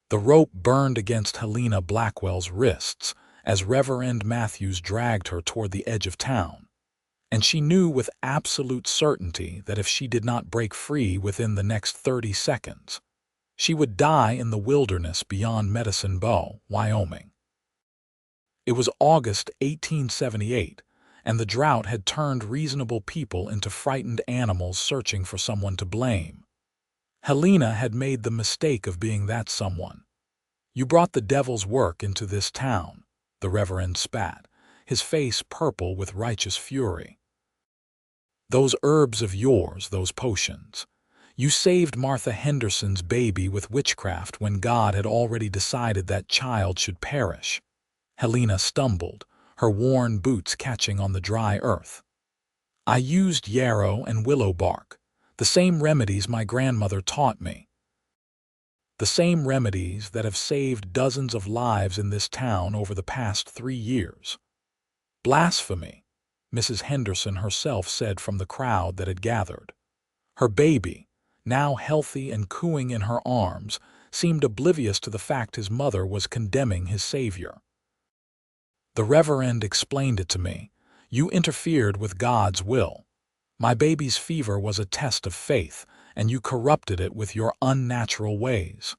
The rope burned against Helena Blackwell's wrists as Reverend Matthews dragged her toward the edge of town, and she knew with absolute certainty that if she did not break free within the next 30 seconds, she would die in the wilderness beyond Medicine Bow, Wyoming. It was August 1878, and the drought had turned reasonable people into frightened animals searching for someone to blame. Helena had made the mistake of being that someone. "You brought the devil's work into this town," the Reverend spat, his face purple with righteous fury. "Those herbs of yours, those potions. You saved Martha Henderson's baby with witchcraft when God had already decided that child should perish." Helena stumbled, her worn boots catching on the dry earth. "I used yarrow and willow bark, the same remedies my grandmother taught me. The same remedies that have saved dozens of lives in this town over the past 3 years." "Blasphemy," Mrs. Henderson herself said from the crowd that had gathered. Her baby, now healthy and cooing in her arms, seemed oblivious to the fact his mother was condemning his Savior. "The Reverend explained it to me. You interfered with God's will. My baby's fever was a test of faith, and you corrupted it with your unnatural ways."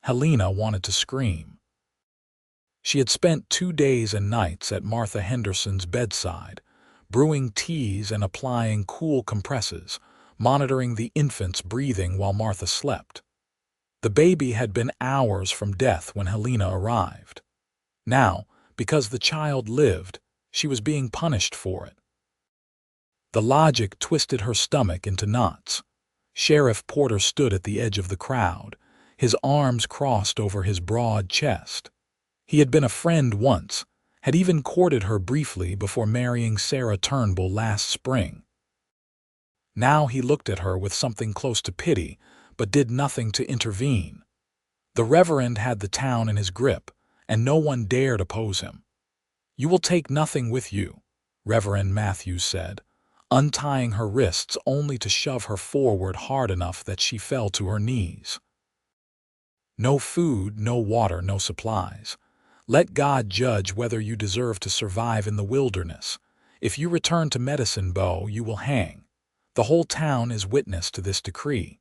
Helena wanted to scream. She had spent 2 days and nights at Martha Henderson's bedside, brewing teas and applying cool compresses, monitoring the infant's breathing while Martha slept. The baby had been hours from death when Helena arrived. Now, because the child lived, she was being punished for it. The logic twisted her stomach into knots. Sheriff Porter stood at the edge of the crowd, his arms crossed over his broad chest. He had been a friend once, had even courted her briefly before marrying Sarah Turnbull last spring. Now he looked at her with something close to pity, but did nothing to intervene. The Reverend had the town in his grip, and no one dared oppose him. "You will take nothing with you," Reverend Matthews said, untying her wrists only to shove her forward hard enough that she fell to her knees. "No food, no water, no supplies. Let God judge whether you deserve to survive in the wilderness. If you return to Medicine Bow, you will hang. The whole town is witness to this decree."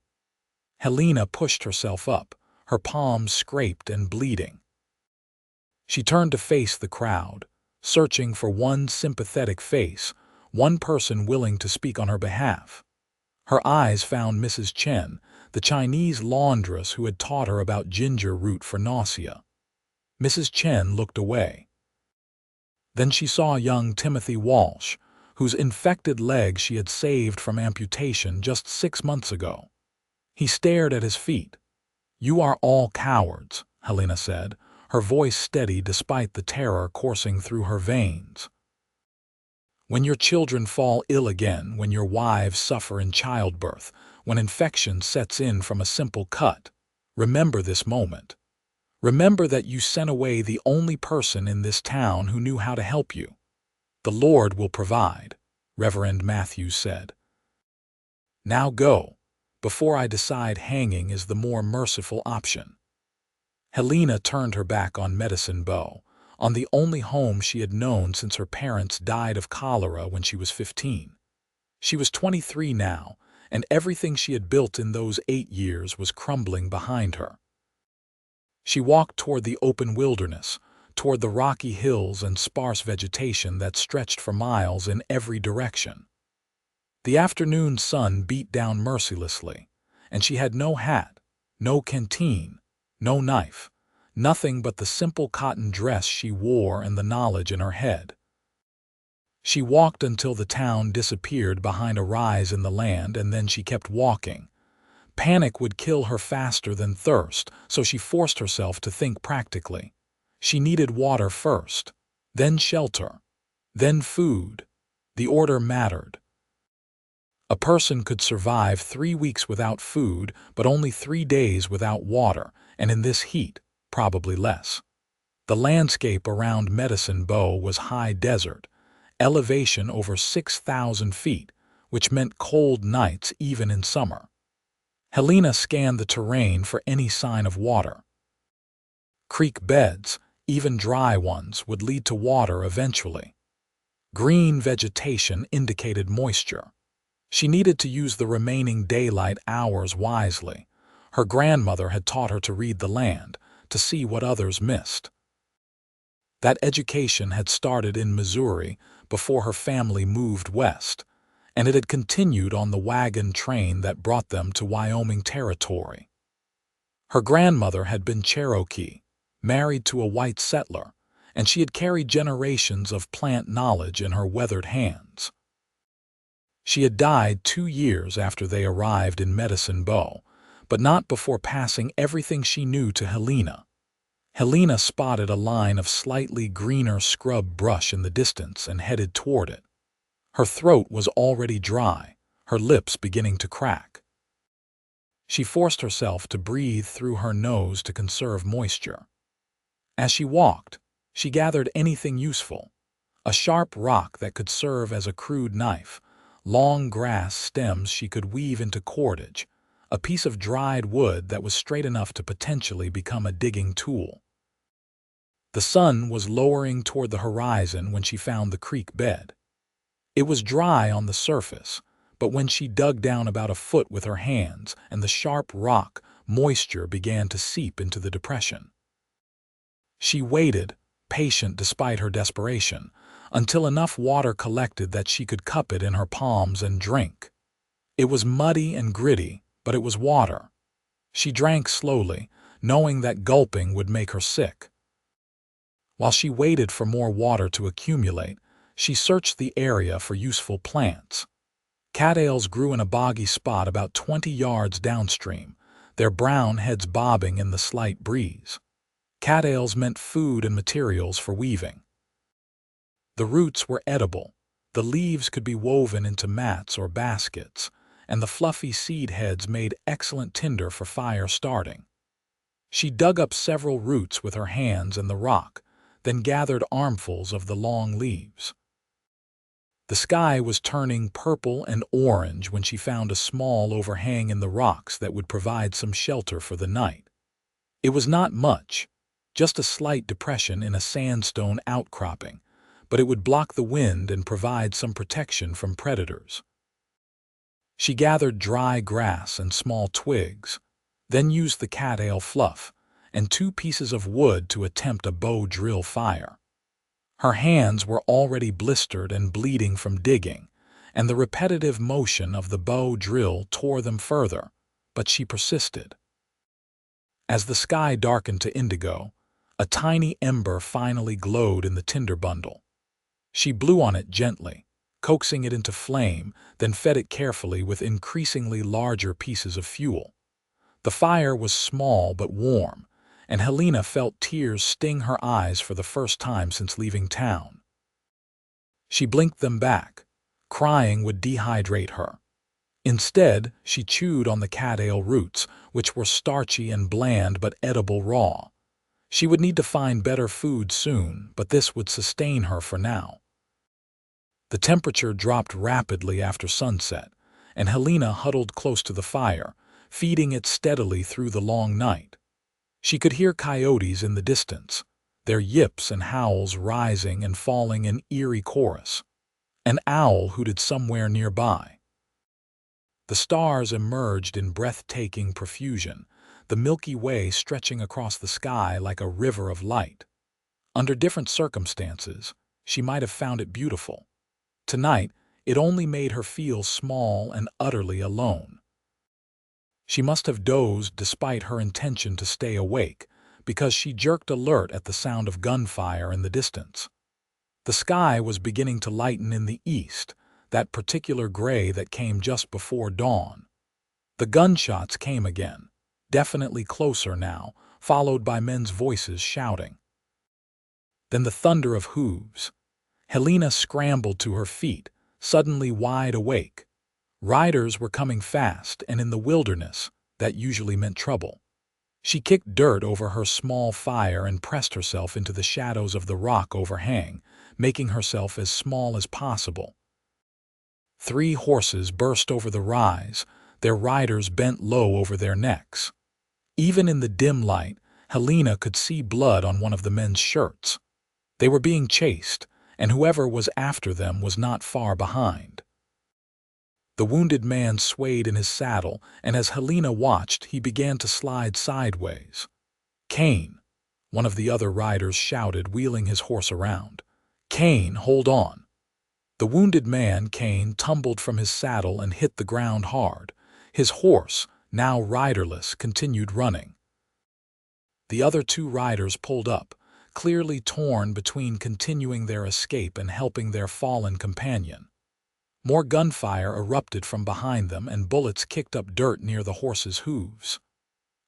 Helena pushed herself up, her palms scraped and bleeding. She turned to face the crowd, searching for one sympathetic face, one person willing to speak on her behalf. Her eyes found Mrs. Chen, the Chinese laundress who had taught her about ginger root for nausea. Mrs. Chen looked away. Then she saw young Timothy Walsh, whose infected leg she had saved from amputation just 6 months ago. He stared at his feet. "You are all cowards," Helena said, her voice steady despite the terror coursing through her veins. "When your children fall ill again, when your wives suffer in childbirth, when infection sets in from a simple cut, remember this moment. Remember that you sent away the only person in this town who knew how to help you. The Lord will provide," Reverend Matthews said. "Now go, before I decide hanging is the more merciful option." Helena turned her back on Medicine Bow, on the only home she had known since her parents died of cholera when she was 15. She was 23 now, and everything she had built in those 8 years was crumbling behind her. She walked toward the open wilderness, toward the rocky hills and sparse vegetation that stretched for miles in every direction. The afternoon sun beat down mercilessly, and she had no hat, no canteen, no knife, nothing but the simple cotton dress she wore and the knowledge in her head. She walked until the town disappeared behind a rise in the land, and then she kept walking. Panic would kill her faster than thirst, so she forced herself to think practically. She needed water first, then shelter, then food. The order mattered. A person could survive 3 weeks without food, but only 3 days without water, and in this heat, probably less. The landscape around Medicine Bow was high desert, elevation over 6,000 feet, which meant cold nights even in summer. Helena scanned the terrain for any sign of water. Creek beds, even dry ones, would lead to water eventually. Green vegetation indicated moisture. She needed to use the remaining daylight hours wisely. Her grandmother had taught her to read the land, to see what others missed. That education had started in Missouri before her family moved west, and it had continued on the wagon train that brought them to Wyoming territory. Her grandmother had been Cherokee, married to a white settler, and she had carried generations of plant knowledge in her weathered hands. She had died 2 years after they arrived in Medicine Bow, but not before passing everything she knew to Helena. Helena spotted a line of slightly greener scrub brush in the distance and headed toward it. Her throat was already dry, her lips beginning to crack. She forced herself to breathe through her nose to conserve moisture. As she walked, she gathered anything useful: a sharp rock that could serve as a crude knife, long grass stems she could weave into cordage, a piece of dried wood that was straight enough to potentially become a digging tool. The sun was lowering toward the horizon when she found the creek bed. It was dry on the surface, but when she dug down about a foot with her hands and the sharp rock, moisture began to seep into the depression. She waited, patient despite her desperation, until enough water collected that she could cup it in her palms and drink. It was muddy and gritty, but it was water. She drank slowly, knowing that gulping would make her sick. While she waited for more water to accumulate, she searched the area for useful plants. Cattails grew in a boggy spot about 20 yards downstream, their brown heads bobbing in the slight breeze. Cattails meant food and materials for weaving. The roots were edible, the leaves could be woven into mats or baskets, and the fluffy seed heads made excellent tinder for fire starting. She dug up several roots with her hands and the rock, then gathered armfuls of the long leaves. The sky was turning purple and orange when she found a small overhang in the rocks that would provide some shelter for the night. It was not much, just a slight depression in a sandstone outcropping, but it would block the wind and provide some protection from predators. She gathered dry grass and small twigs, then used the cattail fluff and 2 pieces of wood to attempt a bow drill fire. Her hands were already blistered and bleeding from digging, and the repetitive motion of the bow drill tore them further, but she persisted. As the sky darkened to indigo, a tiny ember finally glowed in the tinder bundle. She blew on it gently, coaxing it into flame, then fed it carefully with increasingly larger pieces of fuel. The fire was small but warm, and Helena felt tears sting her eyes for the first time since leaving town. She blinked them back. Crying would dehydrate her. Instead, she chewed on the cattail roots, which were starchy and bland but edible raw. She would need to find better food soon, but this would sustain her for now. The temperature dropped rapidly after sunset, and Helena huddled close to the fire, feeding it steadily through the long night. She could hear coyotes in the distance, their yips and howls rising and falling in eerie chorus. An owl hooted somewhere nearby. The stars emerged in breathtaking profusion, the Milky Way stretching across the sky like a river of light. Under different circumstances, she might have found it beautiful. Tonight, it only made her feel small and utterly alone. She must have dozed despite her intention to stay awake, because she jerked alert at the sound of gunfire in the distance. The sky was beginning to lighten in the east, that particular gray that came just before dawn. The gunshots came again, definitely closer now, followed by men's voices shouting. Then the thunder of hooves. Helena scrambled to her feet, suddenly wide awake. Riders were coming fast, and in the wilderness, that usually meant trouble. She kicked dirt over her small fire and pressed herself into the shadows of the rock overhang, making herself as small as possible. 3 horses burst over the rise, their riders bent low over their necks. Even in the dim light, Helena could see blood on one of the men's shirts. They were being chased, and whoever was after them was not far behind. The wounded man swayed in his saddle, and as Helena watched, he began to slide sideways. "Kane!" one of the other riders shouted, wheeling his horse around. "Kane, hold on!" The wounded man, Kane, tumbled from his saddle and hit the ground hard. His horse, now riderless, continued running. The other two riders pulled up, clearly torn between continuing their escape and helping their fallen companion. More gunfire erupted from behind them, and bullets kicked up dirt near the horse's hooves.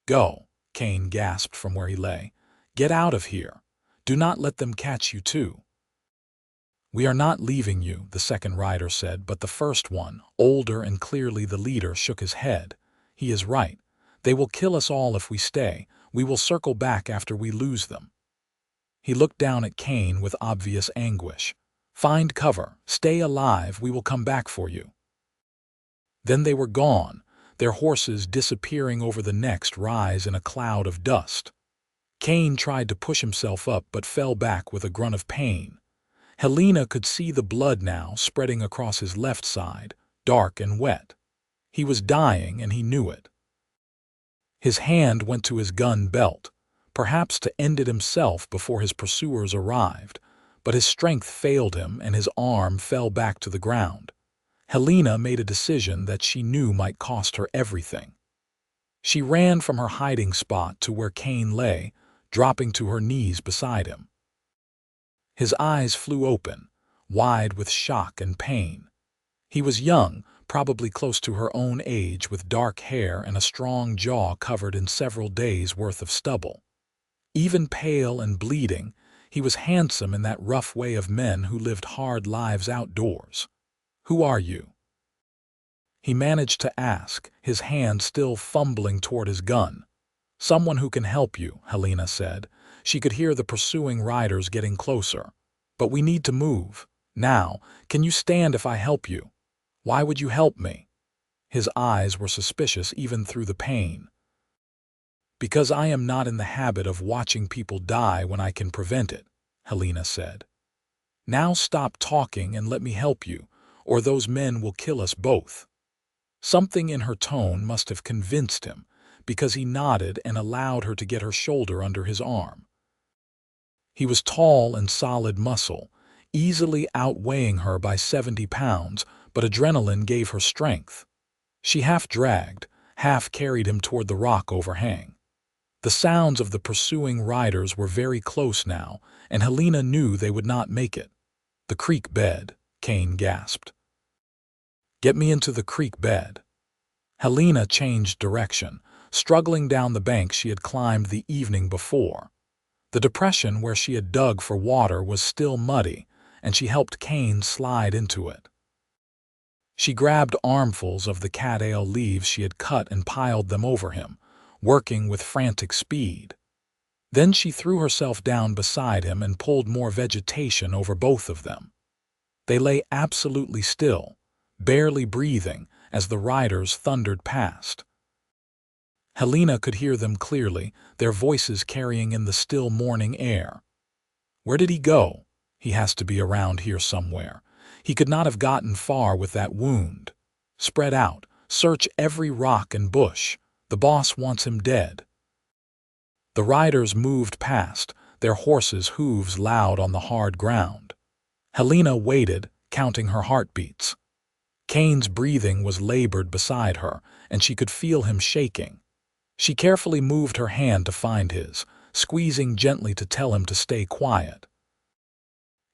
"Go," Kane gasped from where he lay. "Get out of here. Do not let them catch you too." "We are not leaving you," the second rider said, but the first one, older and clearly the leader, shook his head. "He is right. They will kill us all if we stay. We will circle back after we lose them." He looked down at Kane with obvious anguish. "Find cover. Stay alive. We will come back for you." Then they were gone, their horses disappearing over the next rise in a cloud of dust. Kane tried to push himself up but fell back with a grunt of pain. Helena could see the blood now spreading across his left side, dark and wet. He was dying, and he knew it. His hand went to his gun belt, perhaps to end it himself before his pursuers arrived, but his strength failed him and his arm fell back to the ground. Helena made a decision that she knew might cost her everything. She ran from her hiding spot to where Kane lay, dropping to her knees beside him. His eyes flew open, wide with shock and pain. He was young, probably close to her own age, with dark hair and a strong jaw covered in several days' worth of stubble. Even pale and bleeding, he was handsome in that rough way of men who lived hard lives outdoors. "Who are you?" he managed to ask, his hand still fumbling toward his gun. "Someone who can help you," Helena said. She could hear the pursuing riders getting closer. "But we need to move. Now, can you stand if I help you?" "Why would you help me?" His eyes were suspicious even through the pain. "Because I am not in the habit of watching people die when I can prevent it," Helena said. "Now stop talking and let me help you, or those men will kill us both." Something in her tone must have convinced him, because he nodded and allowed her to get her shoulder under his arm. He was tall and solid muscle, easily outweighing her by 70 pounds, but adrenaline gave her strength. She half dragged, half carried him toward the rock overhang. The sounds of the pursuing riders were very close now, and Helena knew they would not make it. "The creek bed," Kane gasped. "Get me into the creek bed." Helena changed direction, struggling down the bank she had climbed the evening before. The depression where she had dug for water was still muddy, and she helped Kane slide into it. She grabbed armfuls of the cat-ale leaves she had cut and piled them over him, working with frantic speed. Then she threw herself down beside him and pulled more vegetation over both of them. They lay absolutely still, barely breathing, as the riders thundered past. Helena could hear them clearly, their voices carrying in the still morning air. "Where did he go? He has to be around here somewhere. He could not have gotten far with that wound. Spread out, search every rock and bush. The boss wants him dead." The riders moved past, their horses' hooves loud on the hard ground. Helena waited, counting her heartbeats. Kane's breathing was labored beside her, and she could feel him shaking. She carefully moved her hand to find his, squeezing gently to tell him to stay quiet.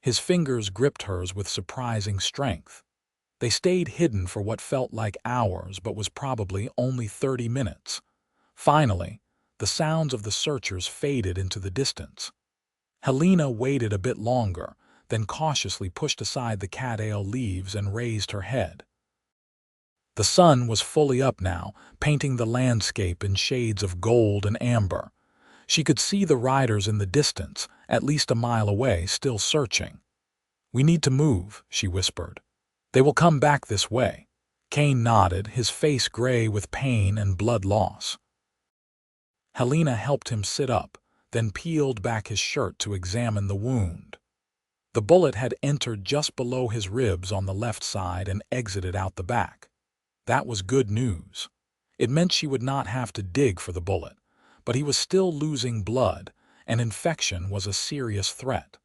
His fingers gripped hers with surprising strength. They stayed hidden for what felt like hours but was probably only 30 minutes. Finally, the sounds of the searchers faded into the distance. Helena waited a bit longer, then cautiously pushed aside the cat-ale leaves and raised her head. The sun was fully up now, painting the landscape in shades of gold and amber. She could see the riders in the distance, at least a mile away, still searching. "We need to move," she whispered. "They will come back this way." Kane nodded, his face gray with pain and blood loss. Helena helped him sit up, then peeled back his shirt to examine the wound. The bullet had entered just below his ribs on the left side and exited out the back. That was good news. It meant she would not have to dig for the bullet, but he was still losing blood, and infection was a serious threat.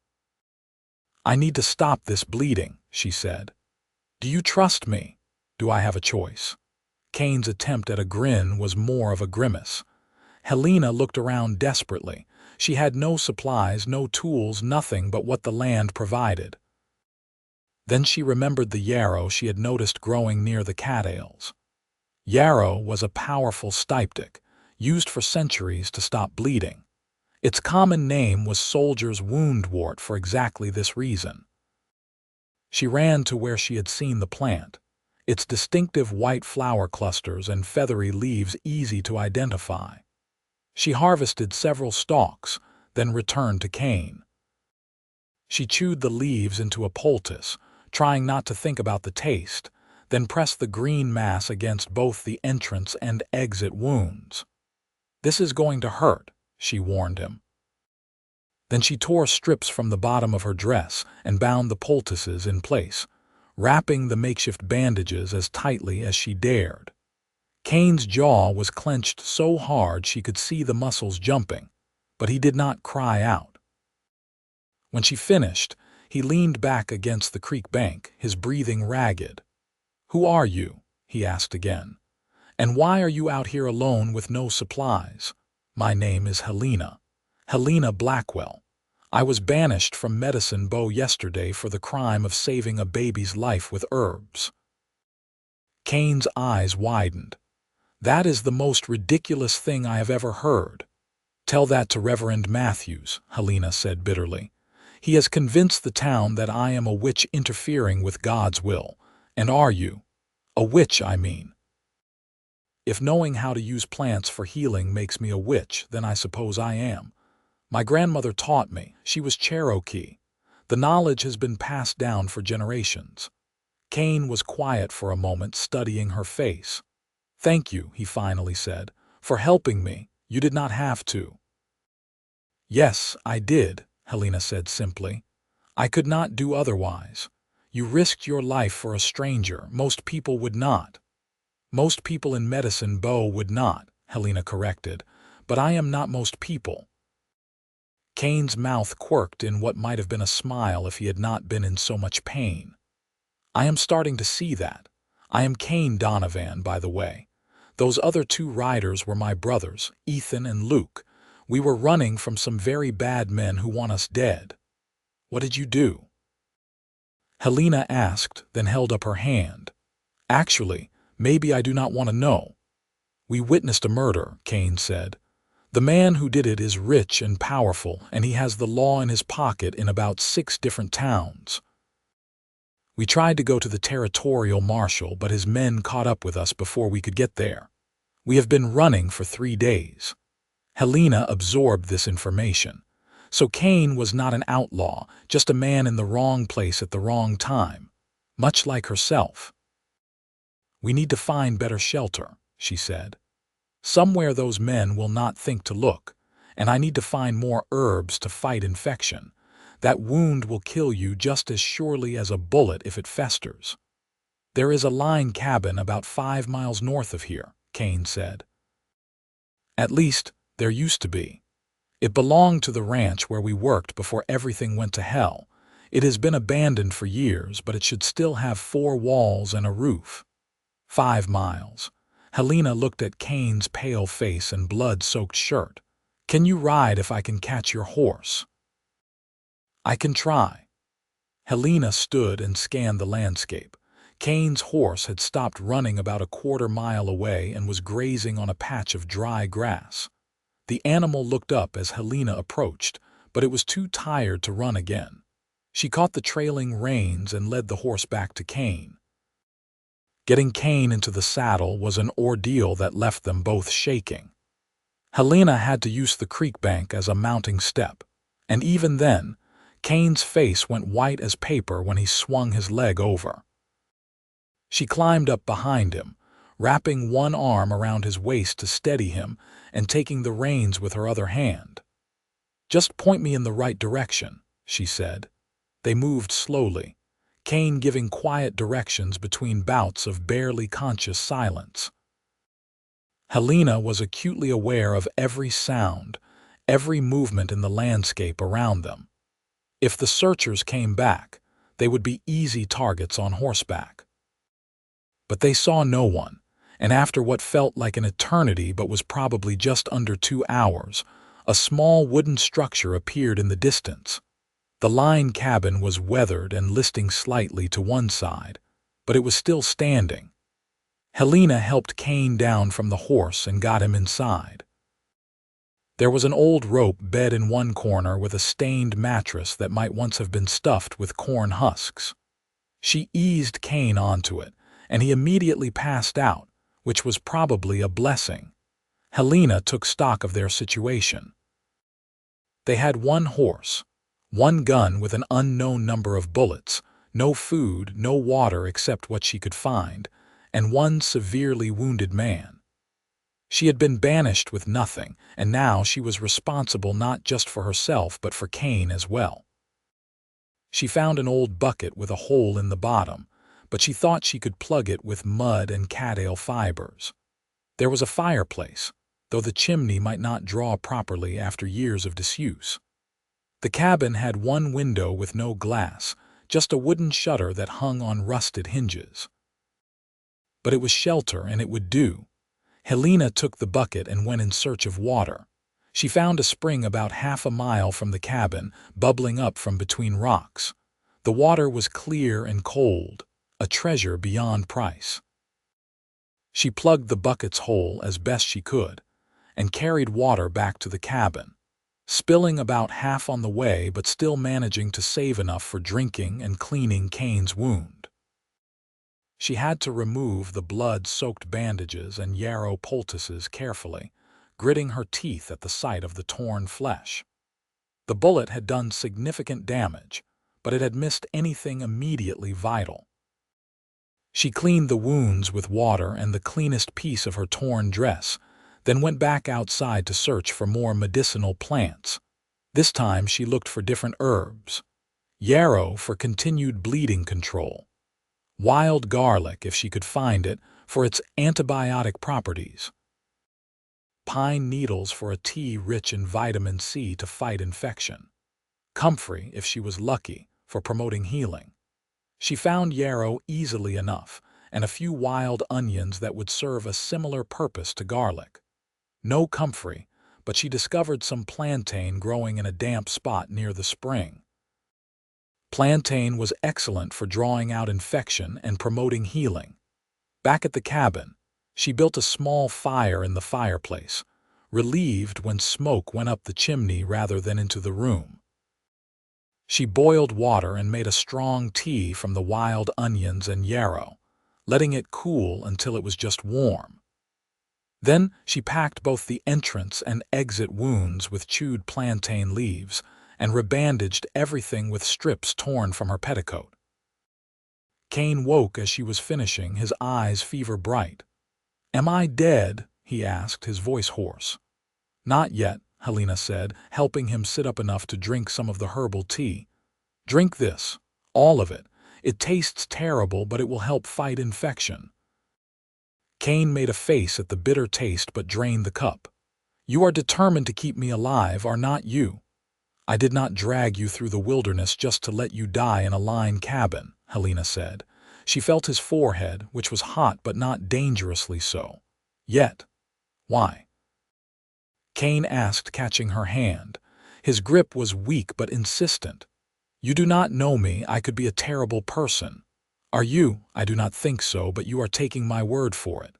"I need to stop this bleeding," she said. "Do you trust me? Do I have a choice?" Kane's attempt at a grin was more of a grimace. Helena looked around desperately. She had no supplies, no tools, nothing but what the land provided. Then she remembered the yarrow she had noticed growing near the cattails. Yarrow was a powerful styptic, used for centuries to stop bleeding. Its common name was soldier's woundwort for exactly this reason. She ran to where she had seen the plant, its distinctive white flower clusters and feathery leaves easy to identify. She harvested several stalks, then returned to Kane. She chewed the leaves into a poultice, trying not to think about the taste, then pressed the green mass against both the entrance and exit wounds. "This is going to hurt," she warned him. Then she tore strips from the bottom of her dress and bound the poultices in place, wrapping the makeshift bandages as tightly as she dared. Kane's jaw was clenched so hard she could see the muscles jumping, but he did not cry out. When she finished, he leaned back against the creek bank, his breathing ragged. "Who are you?" he asked again. "And why are you out here alone with no supplies?" "My name is Helena. Helena Blackwell. I was banished from Medicine Bow yesterday for the crime of saving a baby's life with herbs." Kane's eyes widened. "That is the most ridiculous thing I have ever heard." "Tell that to Reverend Matthews," Helena said bitterly. "He has convinced the town that I am a witch interfering with God's will. And are you? A witch, I mean. If knowing how to use plants for healing makes me a witch, then I suppose I am. My grandmother taught me. She was Cherokee. The knowledge has been passed down for generations." Kane was quiet for a moment, studying her face. "Thank you," he finally said, "for helping me. You did not have to." "Yes, I did," Helena said simply. "I could not do otherwise. You risked your life for a stranger. Most people would not." "Most people in Medicine Bow would not," Helena corrected, "but I am not most people." Kane's mouth quirked in what might have been a smile if he had not been in so much pain. "I am starting to see that. I am Kane Donovan, by the way. Those other two riders were my brothers, Ethan and Luke. We were running from some very bad men who want us dead." "What did you do?" Helena asked, then held up her hand. "Actually, maybe I do not want to know." "We witnessed a murder," Kane said. "The man who did it is rich and powerful, and he has the law in his pocket in about 6 different towns. We tried to go to the territorial marshal, but his men caught up with us before we could get there. We have been running for 3 days." Helena absorbed this information. So Kane was not an outlaw, just a man in the wrong place at the wrong time, much like herself. "We need to find better shelter," she said. "Somewhere those men will not think to look, and I need to find more herbs to fight infection. That wound will kill you just as surely as a bullet if it festers." "There is a line cabin about 5 miles north of here," Kane said. "At least, there used to be. It belonged to the ranch where we worked before everything went to hell. It has been abandoned for years, but it should still have 4 walls and a roof." 5 miles. Helena looked at Kane's pale face and blood-soaked shirt. "Can you ride if I can catch your horse?" "I can try." Helena stood and scanned the landscape. Kane's horse had stopped running about a 1/4 mile away and was grazing on a patch of dry grass. The animal looked up as Helena approached, but it was too tired to run again. She caught the trailing reins and led the horse back to Kane. Getting Kane into the saddle was an ordeal that left them both shaking. Helena had to use the creek bank as a mounting step, and even then, Kane's face went white as paper when he swung his leg over. She climbed up behind him, wrapping one arm around his waist to steady him and taking the reins with her other hand. "Just point me in the right direction," she said. They moved slowly, Kane giving quiet directions between bouts of barely conscious silence. Helena was acutely aware of every sound, every movement in the landscape around them. If the searchers came back, they would be easy targets on horseback. But they saw no one, and after what felt like an eternity but was probably just under 2 hours, a small wooden structure appeared in the distance. The line cabin was weathered and listing slightly to one side, but it was still standing. Helena helped Kane down from the horse and got him inside. There was an old rope bed in one corner with a stained mattress that might once have been stuffed with corn husks. She eased Kane onto it, and he immediately passed out, which was probably a blessing. Helena took stock of their situation. They had one horse, one gun with an unknown number of bullets, no food, no water except what she could find, and one severely wounded man. She had been banished with nothing, and now she was responsible not just for herself but for Kane as well. She found an old bucket with a hole in the bottom, but she thought she could plug it with mud and cattail fibers. There was a fireplace, though the chimney might not draw properly after years of disuse. The cabin had one window with no glass, just a wooden shutter that hung on rusted hinges. But it was shelter and it would do. Helena took the bucket and went in search of water. She found a spring about half a mile from the cabin, bubbling up from between rocks. The water was clear and cold, a treasure beyond price. She plugged the bucket's hole as best she could, and carried water back to the cabin, spilling about half on the way but still managing to save enough for drinking and cleaning Kane's wound. She had to remove the blood-soaked bandages and yarrow poultices carefully, gritting her teeth at the sight of the torn flesh. The bullet had done significant damage, but it had missed anything immediately vital. She cleaned the wounds with water and the cleanest piece of her torn dress, then went back outside to search for more medicinal plants. This time she looked for different herbs. Yarrow for continued bleeding control. Wild garlic, if she could find it, for its antibiotic properties. Pine needles for a tea rich in vitamin C to fight infection. Comfrey, if she was lucky, for promoting healing. She found yarrow easily enough, and a few wild onions that would serve a similar purpose to garlic. No comfrey, but she discovered some plantain growing in a damp spot near the spring. Plantain was excellent for drawing out infection and promoting healing. Back at the cabin, she built a small fire in the fireplace, relieved when smoke went up the chimney rather than into the room. She boiled water and made a strong tea from the wild onions and yarrow, letting it cool until it was just warm. Then she packed both the entrance and exit wounds with chewed plantain leaves and rebandaged everything with strips torn from her petticoat. Kane woke as she was finishing, his eyes fever-bright. "Am I dead?" he asked, his voice hoarse. "Not yet," Helena said, helping him sit up enough to drink some of the herbal tea. "Drink this, all of it. It tastes terrible, but it will help fight infection." Kane made a face at the bitter taste but drained the cup. "You are determined to keep me alive, are not you? I did not drag you through the wilderness just to let you die in a line cabin," Helena said. She felt his forehead, which was hot but not dangerously so. "Yet. Why?" Kane asked, catching her hand. His grip was weak but insistent. "You do not know me. I could be a terrible person. Are you? I do not think so, but you are taking my word for it."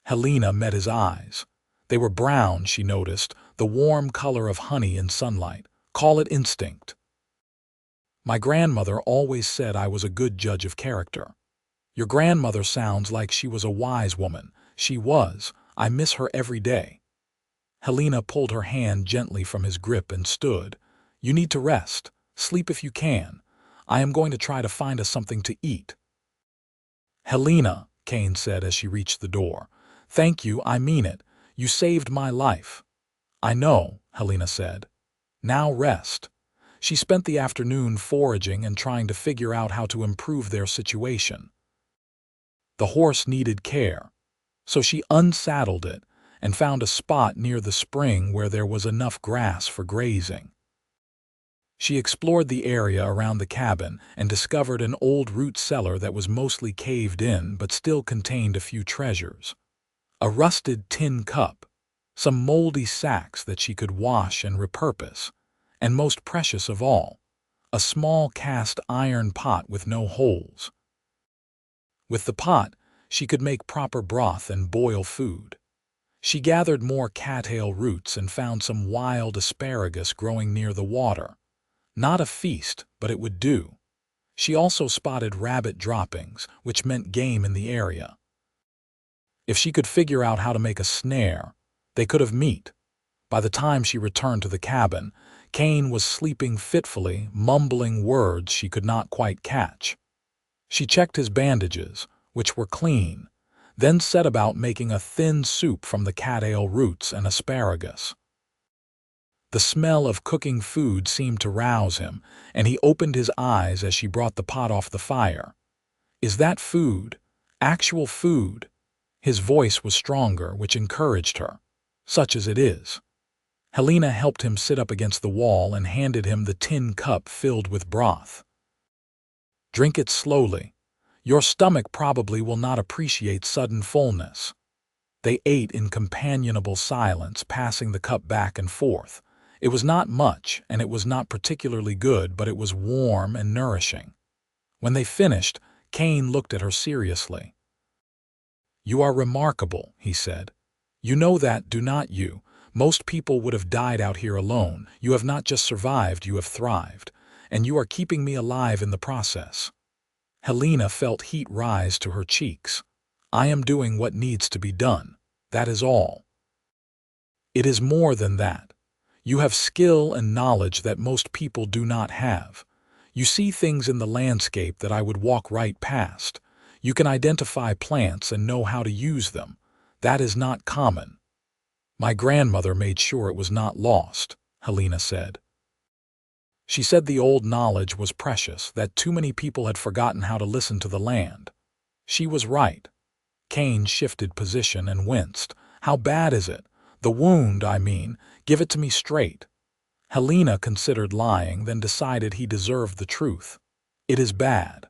Helena met his eyes. They were brown, she noticed, the warm color of honey in sunlight. Call it instinct. "My grandmother always said I was a good judge of character." "Your grandmother sounds like she was a wise woman." "She was. I miss her every day." Helena pulled her hand gently from his grip and stood. "You need to rest. Sleep if you can. I am going to try to find us something to eat." "Helena," Kane said as she reached the door. "Thank you, I mean it. You saved my life." "I know," Helena said. "Now rest." She spent the afternoon foraging and trying to figure out how to improve their situation. The horse needed care, so she unsaddled it and found a spot near the spring where there was enough grass for grazing. She explored the area around the cabin and discovered an old root cellar that was mostly caved in but still contained a few treasures. A rusted tin cup, some moldy sacks that she could wash and repurpose, and most precious of all, a small cast iron pot with no holes. With the pot, she could make proper broth and boil food. She gathered more cattail roots and found some wild asparagus growing near the water. Not a feast, but it would do. She also spotted rabbit droppings, which meant game in the area. If she could figure out how to make a snare, they could have meat. By the time she returned to the cabin, Kane was sleeping fitfully, mumbling words she could not quite catch. She checked his bandages, which were clean, then set about making a thin soup from the cattail roots and asparagus. The smell of cooking food seemed to rouse him, and he opened his eyes as she brought the pot off the fire. "Is that food? Actual food?" His voice was stronger, which encouraged her. "Such as it is." Helena helped him sit up against the wall and handed him the tin cup filled with broth. "Drink it slowly. Your stomach probably will not appreciate sudden fullness." They ate in companionable silence, passing the cup back and forth. It was not much, and it was not particularly good, but it was warm and nourishing. When they finished, Kane looked at her seriously. "You are remarkable," he said. "You know that, do not you? Most people would have died out here alone. You have not just survived, you have thrived. And you are keeping me alive in the process." Helena felt heat rise to her cheeks. "I am doing what needs to be done. That is all." "It is more than that. You have skill and knowledge that most people do not have. You see things in the landscape that I would walk right past. You can identify plants and know how to use them. That is not common." "My grandmother made sure it was not lost," Helena said. She said the old knowledge was precious, that too many people had forgotten how to listen to the land. She was right. Kane shifted position and winced. "How bad is it? The wound, I mean. Give it to me straight." Helena considered lying, then decided he deserved the truth. "It is bad.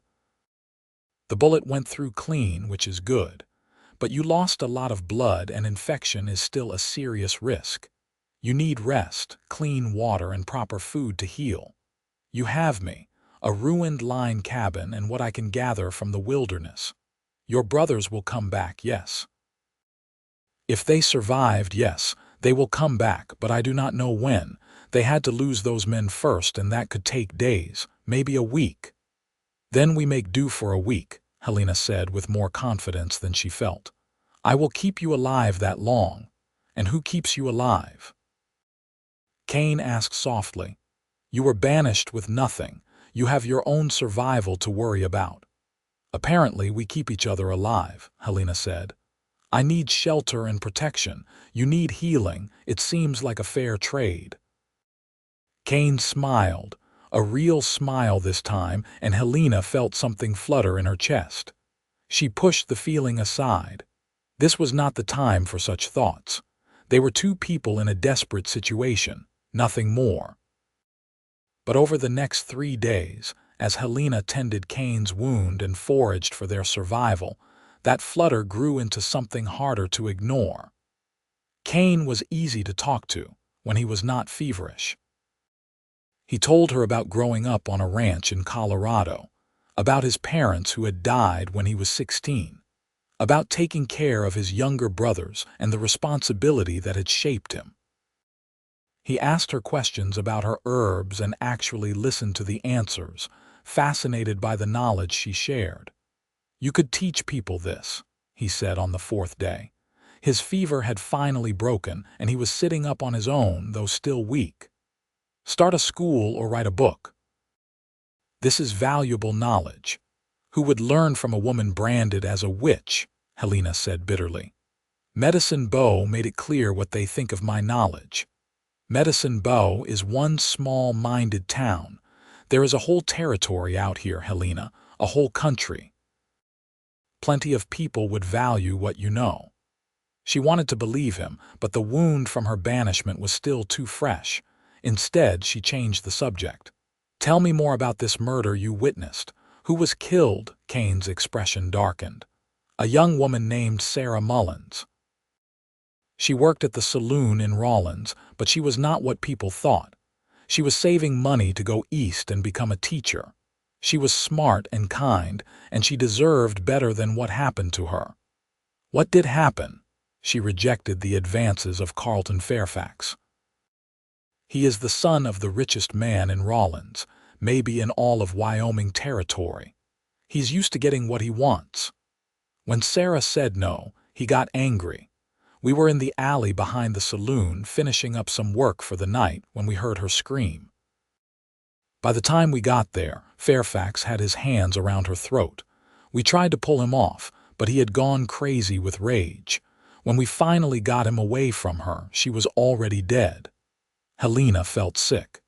The bullet went through clean, which is good. But you lost a lot of blood, and infection is still a serious risk. You need rest, clean water, and proper food to heal. You have me, a ruined line cabin, and what I can gather from the wilderness. Your brothers will come back, yes. If they survived, yes, they will come back, but I do not know when. They had to lose those men first, and that could take days, maybe a week." "Then we make do for a week," Helena said with more confidence than she felt. "I will keep you alive that long." "And who keeps you alive?" Kane asked softly. "You were banished with nothing. You have your own survival to worry about." "Apparently we keep each other alive," Helena said. "I need shelter and protection. You need healing. It seems like a fair trade." Kane smiled, a real smile this time, and Helena felt something flutter in her chest. She pushed the feeling aside. This was not the time for such thoughts. They were two people in a desperate situation, nothing more. But over the next 3 days, as Helena tended Kane's wound and foraged for their survival, that flutter grew into something harder to ignore. Kane was easy to talk to when he was not feverish. He told her about growing up on a ranch in Colorado, about his parents who had died when he was 16, about taking care of his younger brothers and the responsibility that had shaped him. He asked her questions about her herbs and actually listened to the answers, fascinated by the knowledge she shared. "You could teach people this," he said on the 4th day. His fever had finally broken, and he was sitting up on his own, though still weak. "Start a school or write a book. This is valuable knowledge. Who would learn from a woman branded as a witch? Helena said bitterly. Medicine Bow made it clear what they think of my knowledge. Medicine Bow is one small-minded town. There is a whole territory out here, Helena, a whole country. Plenty of people would value what you know. She wanted to believe him, but the wound from her banishment was still too fresh. Instead, she changed the subject. Tell me more about this murder you witnessed. Who was killed? Kane's expression darkened. A young woman named Sarah Mullins. She worked at the saloon in Rawlins, but she was not what people thought. She was saving money to go east and become a teacher. She was smart and kind, and she deserved better than what happened to her. What did happen? She rejected the advances of Carlton Fairfax. He is the son of the richest man in Rawlins, maybe in all of Wyoming territory. He's used to getting what he wants. When Sarah said no, he got angry. We were in the alley behind the saloon finishing up some work for the night when we heard her scream. By the time we got there, Fairfax had his hands around her throat. We tried to pull him off, but he had gone crazy with rage. When we finally got him away from her, she was already dead. Helena felt sick.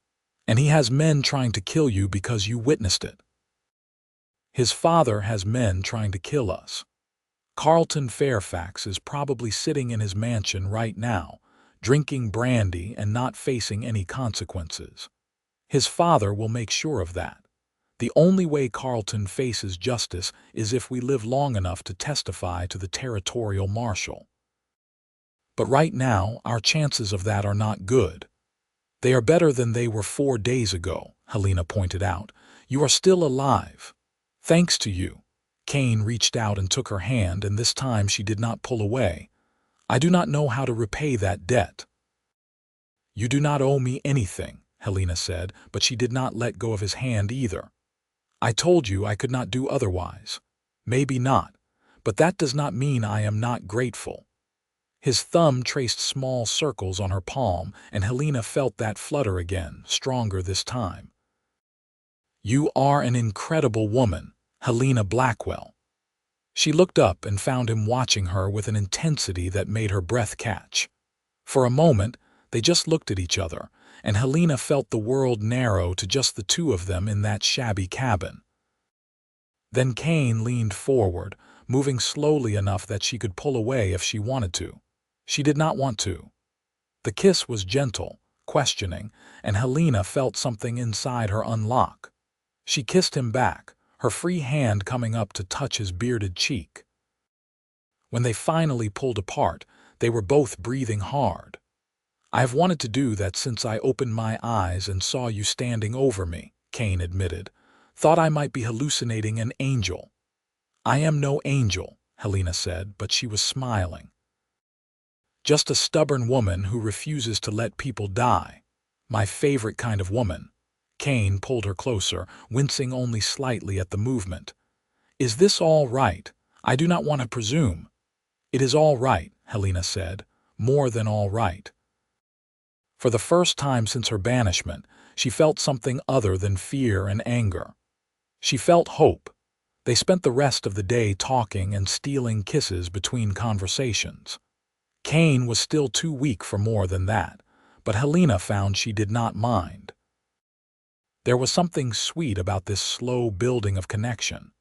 And he has men trying to kill you because you witnessed it. His father has men trying to kill us. Carlton Fairfax is probably sitting in his mansion right now, drinking brandy and not facing any consequences. His father will make sure of that. The only way Carlton faces justice is if we live long enough to testify to the territorial marshal. But right now, our chances of that are not good. They are better than they were 4 days ago, Helena pointed out. You are still alive. Thanks to you. Kane reached out and took her hand, and this time she did not pull away. I do not know how to repay that debt. You do not owe me anything, Helena said, but she did not let go of his hand either. I told you I could not do otherwise. Maybe not, but that does not mean I am not grateful. His thumb traced small circles on her palm, and Helena felt that flutter again, stronger this time. You are an incredible woman, Helena Blackwell. She looked up and found him watching her with an intensity that made her breath catch. For a moment, they just looked at each other, and Helena felt the world narrow to just the two of them in that shabby cabin. Then Kane leaned forward, moving slowly enough that she could pull away if she wanted to. She did not want to. The kiss was gentle, questioning, and Helena felt something inside her unlock. She kissed him back, her free hand coming up to touch his bearded cheek. When they finally pulled apart, they were both breathing hard. I have wanted to do that since I opened my eyes and saw you standing over me, Kane admitted. Thought I might be hallucinating an angel. I am no angel, Helena said, but she was smiling. Just a stubborn woman who refuses to let people die. My favorite kind of woman. Kane pulled her closer, wincing only slightly at the movement. Is this all right? I do not want to presume. It is all right, Helena said. More than all right. For the first time since her banishment, she felt something other than fear and anger. She felt hope. They spent the rest of the day talking and stealing kisses between conversations. Kane was still too weak for more than that, but Helena found she did not mind. There was something sweet about this slow building of connection,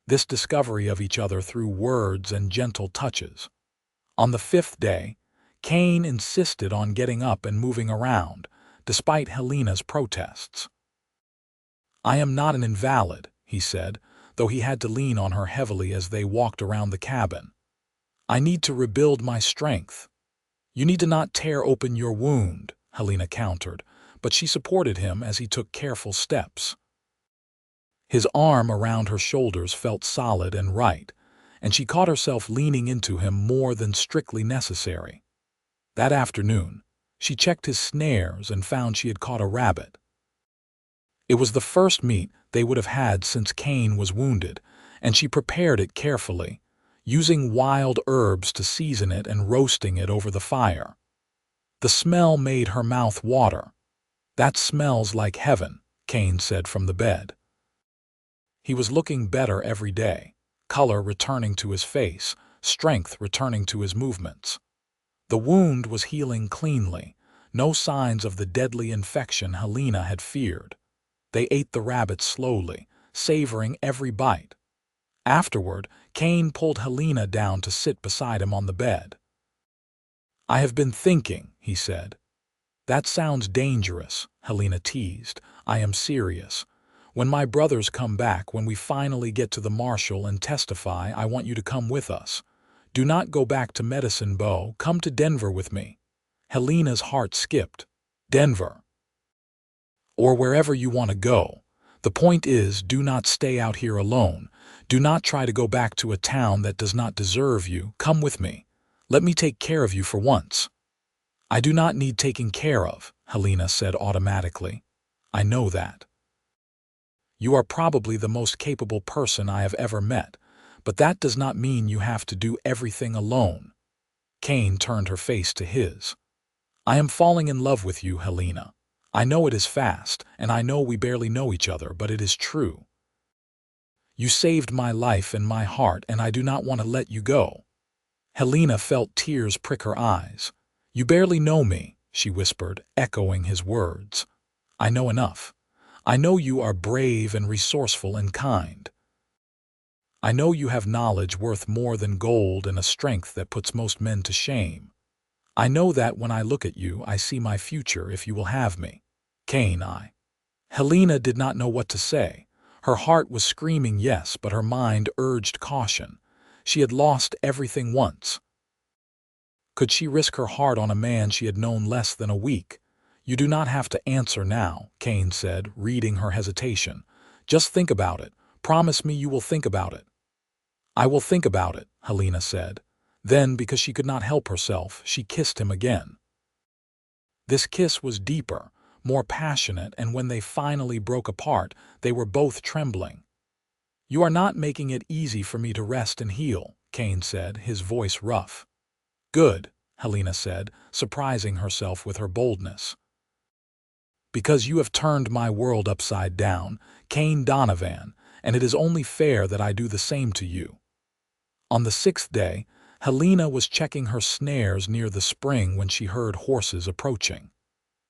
this discovery of each other through words and gentle touches. On the 5th day, Kane insisted on getting up and moving around, despite Helena's protests. I am not an invalid, he said, though he had to lean on her heavily as they walked around the cabin. I need to rebuild my strength. You need to not tear open your wound, Helena countered, but she supported him as he took careful steps. His arm around her shoulders felt solid and right, and she caught herself leaning into him more than strictly necessary. That afternoon, she checked his snares and found she had caught a rabbit. It was the first meat they would have had since Kane was wounded, and she prepared it carefully, using wild herbs to season it and roasting it over the fire. The smell made her mouth water. That smells like heaven, Kane said from the bed. He was looking better every day, color returning to his face, strength returning to his movements. The wound was healing cleanly, no signs of the deadly infection Helena had feared. They ate the rabbit slowly, savoring every bite. Afterward, Kane pulled Helena down to sit beside him on the bed. "I have been thinking," he said. "That sounds dangerous," Helena teased. "I am serious. When my brothers come back, when we finally get to the marshal and testify, I want you to come with us. Do not go back to Medicine Bow. Come to Denver with me." Helena's heart skipped. "Denver? Or wherever you want to go. The point is, do not stay out here alone. Do not try to go back to a town that does not deserve you. Come with me. Let me take care of you for once." "I do not need taking care of," Helena said automatically. "I know that. You are probably the most capable person I have ever met, but that does not mean you have to do everything alone." Kane turned her face to his. "I am falling in love with you, Helena. I know it is fast, and I know we barely know each other, but it is true. You saved my life and my heart, and I do not want to let you go." Helena felt tears prick her eyes. "You barely know me," she whispered, echoing his words. "I know enough. I know you are brave and resourceful and kind. I know you have knowledge worth more than gold and a strength that puts most men to shame. I know that when I look at you, I see my future if you will have me. Kane, I." Helena did not know what to say. Her heart was screaming yes, but her mind urged caution. She had lost everything once. Could she risk her heart on a man she had known less than a week? "You do not have to answer now," Kane said, reading her hesitation. "Just think about it. Promise me you will think about it." "I will think about it," Helena said. Then, because she could not help herself, she kissed him again. This kiss was deeper, more passionate, and when they finally broke apart, they were both trembling. "You are not making it easy for me to rest and heal," Kane said, his voice rough. "Good," Helena said, surprising herself with her boldness. "Because you have turned my world upside down, Kane Donovan, and it is only fair that I do the same to you." On the 6th day, Helena was checking her snares near the spring when she heard horses approaching.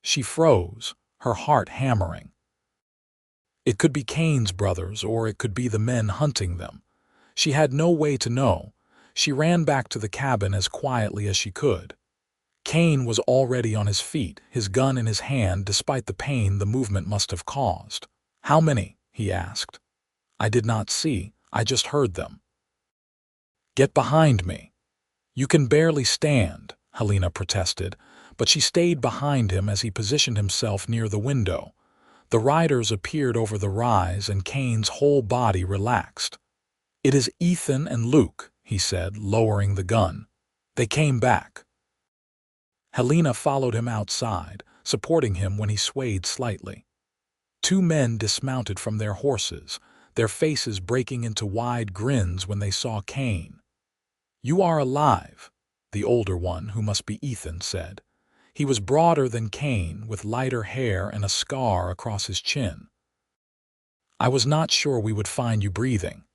She froze, her heart hammering. It could be Kane's brothers, or it could be the men hunting them. She had no way to know. She ran back to the cabin as quietly as she could. Kane was already on his feet, his gun in his hand, despite the pain the movement must have caused. "How many?" he asked. "I did not see. I just heard them." "Get behind me." "You can barely stand," Helena protested, but she stayed behind him as he positioned himself near the window. The riders appeared over the rise, and Kane's whole body relaxed. "It is Ethan and Luke," he said, lowering the gun. "They came back." Helena followed him outside, supporting him when he swayed slightly. Two men dismounted from their horses, their faces breaking into wide grins when they saw Kane. "You are alive," the older one, who must be Ethan, said. He was broader than Kane, with lighter hair and a scar across his chin. "I was not sure we would find you breathing."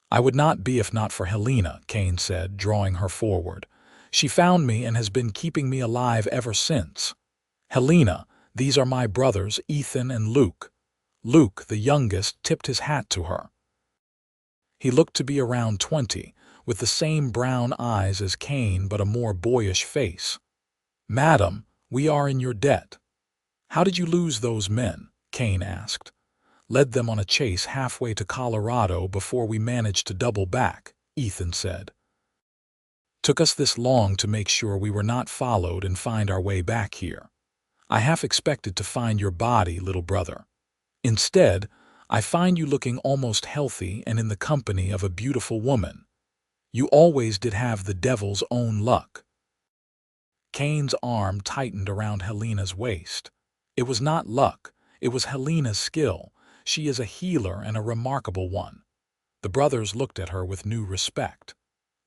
"I would not be if not for Helena," Kane said, drawing her forward. "She found me and has been keeping me alive ever since. Helena, these are my brothers, Ethan and Luke." Luke, the youngest, tipped his hat to her. He looked to be around 20, with the same brown eyes as Kane but a more boyish face. "Madam, we are in your debt." "How did you lose those men?" Kane asked. "Led them on a chase halfway to Colorado before we managed to double back," Ethan said. "Took us this long to make sure we were not followed and find our way back here. I half expected to find your body, little brother. Instead, I find you looking almost healthy and in the company of a beautiful woman. You always did have the devil's own luck." Kane's arm tightened around Helena's waist. "It was not luck. It was Helena's skill. She is a healer and a remarkable one." The brothers looked at her with new respect.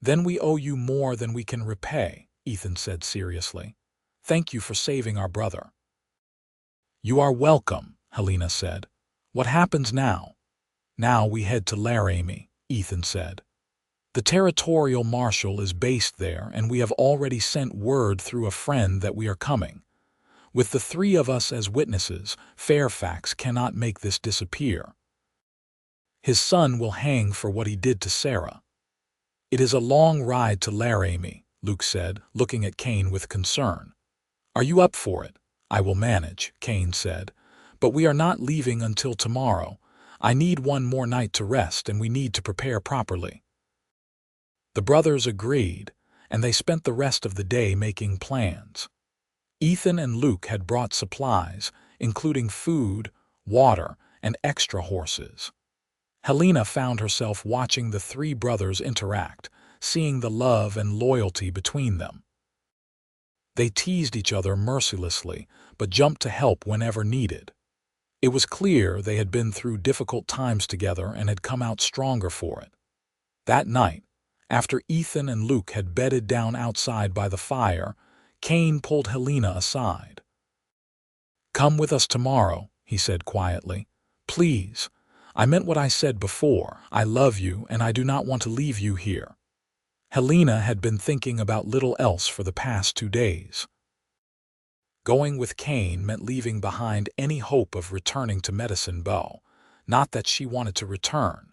"Then we owe you more than we can repay," Ethan said seriously. "Thank you for saving our brother." "You are welcome," Helena said. "What happens now?" Now we head to Laramie, Ethan said. The territorial marshal is based there, and we have already sent word through a friend that we are coming. With the three of us as witnesses, Fairfax cannot make this disappear. His son will hang for what he did to Sarah. It is a long ride to Laramie, Luke said, looking at Kane with concern. Are you up for it? I will manage, Kane said. But we are not leaving until tomorrow. I need one more night to rest, and we need to prepare properly. The brothers agreed, and they spent the rest of the day making plans. Ethan and Luke had brought supplies, including food, water, and extra horses. Helena found herself watching the three brothers interact, seeing the love and loyalty between them. They teased each other mercilessly, but jumped to help whenever needed. It was clear they had been through difficult times together and had come out stronger for it. That night, after Ethan and Luke had bedded down outside by the fire, Kane pulled Helena aside. "Come with us tomorrow," he said quietly. "Please. I meant what I said before. I love you, and I do not want to leave you here." Helena had been thinking about little else for the past 2 days. Going with Kane meant leaving behind any hope of returning to Medicine Bow. Not that she wanted to return.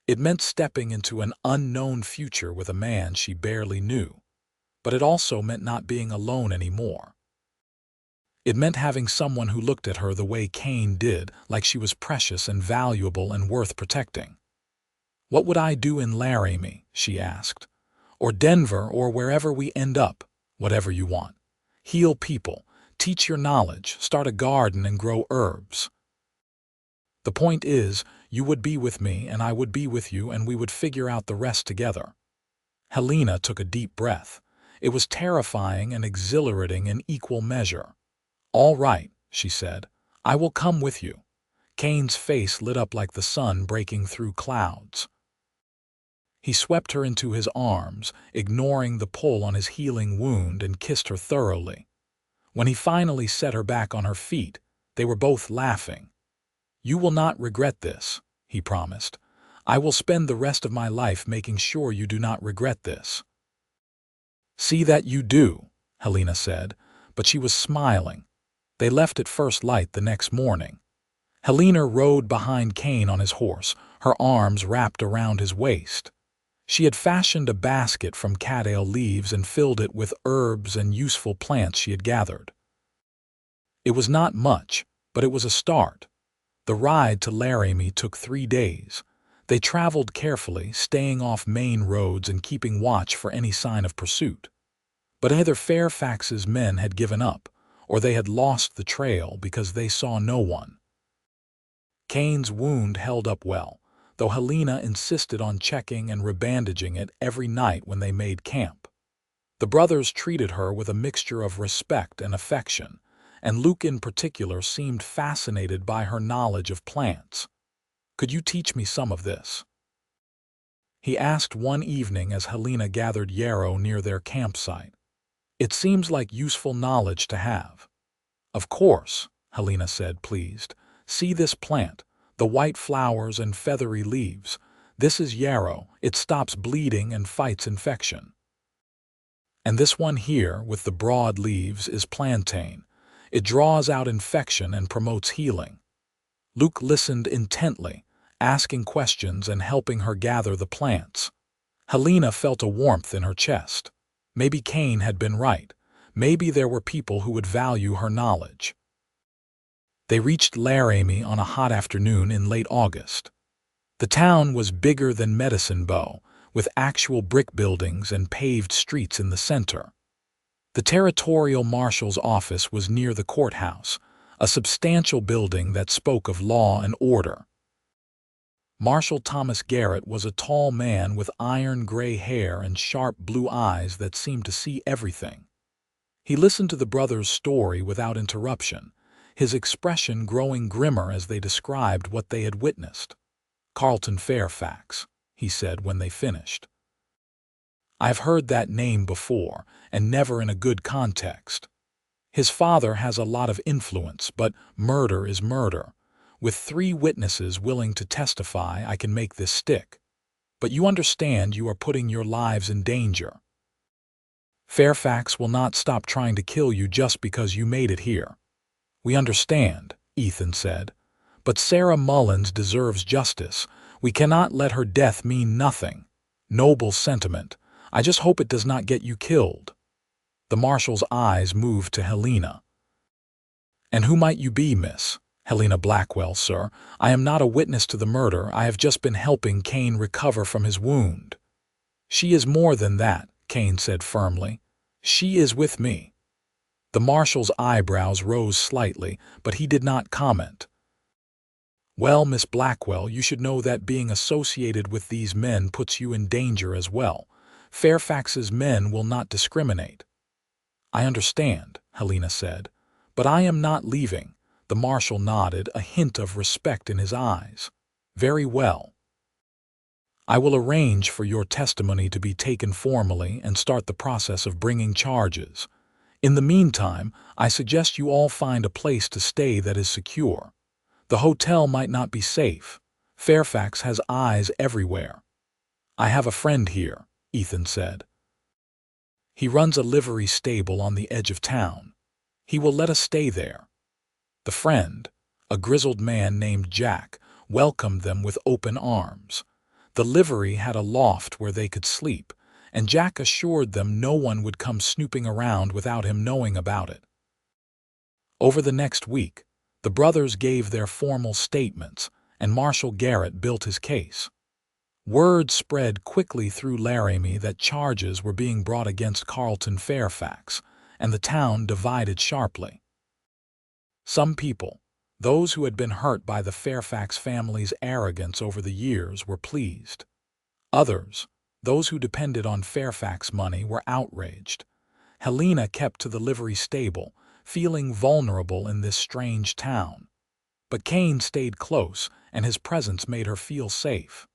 It meant stepping into an unknown future with a man she barely knew. But it also meant not being alone anymore. It meant having someone who looked at her the way Kane did, like she was precious and valuable and worth protecting. "What would I do in Laramie?" she asked. "Or Denver, or wherever we end up, whatever you want. Heal people, teach your knowledge, start a garden and grow herbs. The point is, you would be with me and I would be with you, and we would figure out the rest together." Helena took a deep breath. It was terrifying and exhilarating in equal measure. "All right," she said. "I will come with you." Kane's face lit up like the sun breaking through clouds. He swept her into his arms, ignoring the pull on his healing wound, and kissed her thoroughly. When he finally set her back on her feet, they were both laughing. "You will not regret this," he promised. "I will spend the rest of my life making sure you do not regret this." "See that you do," Helena said, but she was smiling. They left at first light the next morning. Helena rode behind Kane on his horse, her arms wrapped around his waist. She had fashioned a basket from cattail leaves and filled it with herbs and useful plants she had gathered. It was not much, but it was a start. The ride to Laramie took 3 days. They traveled carefully, staying off main roads and keeping watch for any sign of pursuit. But either Fairfax's men had given up, or they had lost the trail because they saw no one. Kane's wound held up well, though Helena insisted on checking and rebandaging it every night when they made camp. The brothers treated her with a mixture of respect and affection, and Luke in particular seemed fascinated by her knowledge of plants. "Could you teach me some of this?" he asked one evening as Helena gathered yarrow near their campsite. "It seems like useful knowledge to have." "Of course," Helena said, pleased. "See this plant, the white flowers and feathery leaves. This is yarrow. It stops bleeding and fights infection. And this one here, with the broad leaves, is plantain. It draws out infection and promotes healing." Luke listened intently, asking questions and helping her gather the plants. Helena felt a warmth in her chest. Maybe Kane had been right. Maybe there were people who would value her knowledge. They reached Laramie on a hot afternoon in late August. The town was bigger than Medicine Bow, with actual brick buildings and paved streets in the center. The territorial marshal's office was near the courthouse, a substantial building that spoke of law and order. Marshal Thomas Garrett was a tall man with iron-gray hair and sharp blue eyes that seemed to see everything. He listened to the brothers' story without interruption, his expression growing grimmer as they described what they had witnessed. "Carlton Fairfax," he said when they finished. "I've heard that name before, and never in a good context. His father has a lot of influence, but murder is murder. With 3 witnesses willing to testify, I can make this stick. But you understand you are putting your lives in danger. Fairfax will not stop trying to kill you just because you made it here. We understand, Ethan said. But Sarah Mullins deserves justice. We cannot let her death mean nothing. Noble sentiment. I just hope it does not get you killed. The marshal's eyes moved to Helena. And who might you be, Miss? Helena Blackwell, sir. I am not a witness to the murder. I have just been helping Kane recover from his wound. She is more than that, Kane said firmly. She is with me. The marshal's eyebrows rose slightly, but he did not comment. Well, Miss Blackwell, you should know that being associated with these men puts you in danger as well. Fairfax's men will not discriminate. I understand, Helena said, but I am not leaving. The marshal nodded, a hint of respect in his eyes. Very well. I will arrange for your testimony to be taken formally and start the process of bringing charges. In the meantime, I suggest you all find a place to stay that is secure. The hotel might not be safe. Fairfax has eyes everywhere. I have a friend here, Ethan said. He runs a livery stable on the edge of town. He will let us stay there. The friend, a grizzled man named Jack, welcomed them with open arms. The livery had a loft where they could sleep, and Jack assured them no one would come snooping around without him knowing about it. Over the next week, the brothers gave their formal statements, and Marshal Garrett built his case. Word spread quickly through Laramie that charges were being brought against Carlton Fairfax, and the town divided sharply. Some people, those who had been hurt by the Fairfax family's arrogance over the years, were pleased. Others, those who depended on Fairfax money, were outraged. Helena kept to the livery stable, feeling vulnerable in this strange town. But Kane stayed close, and his presence made her feel safe.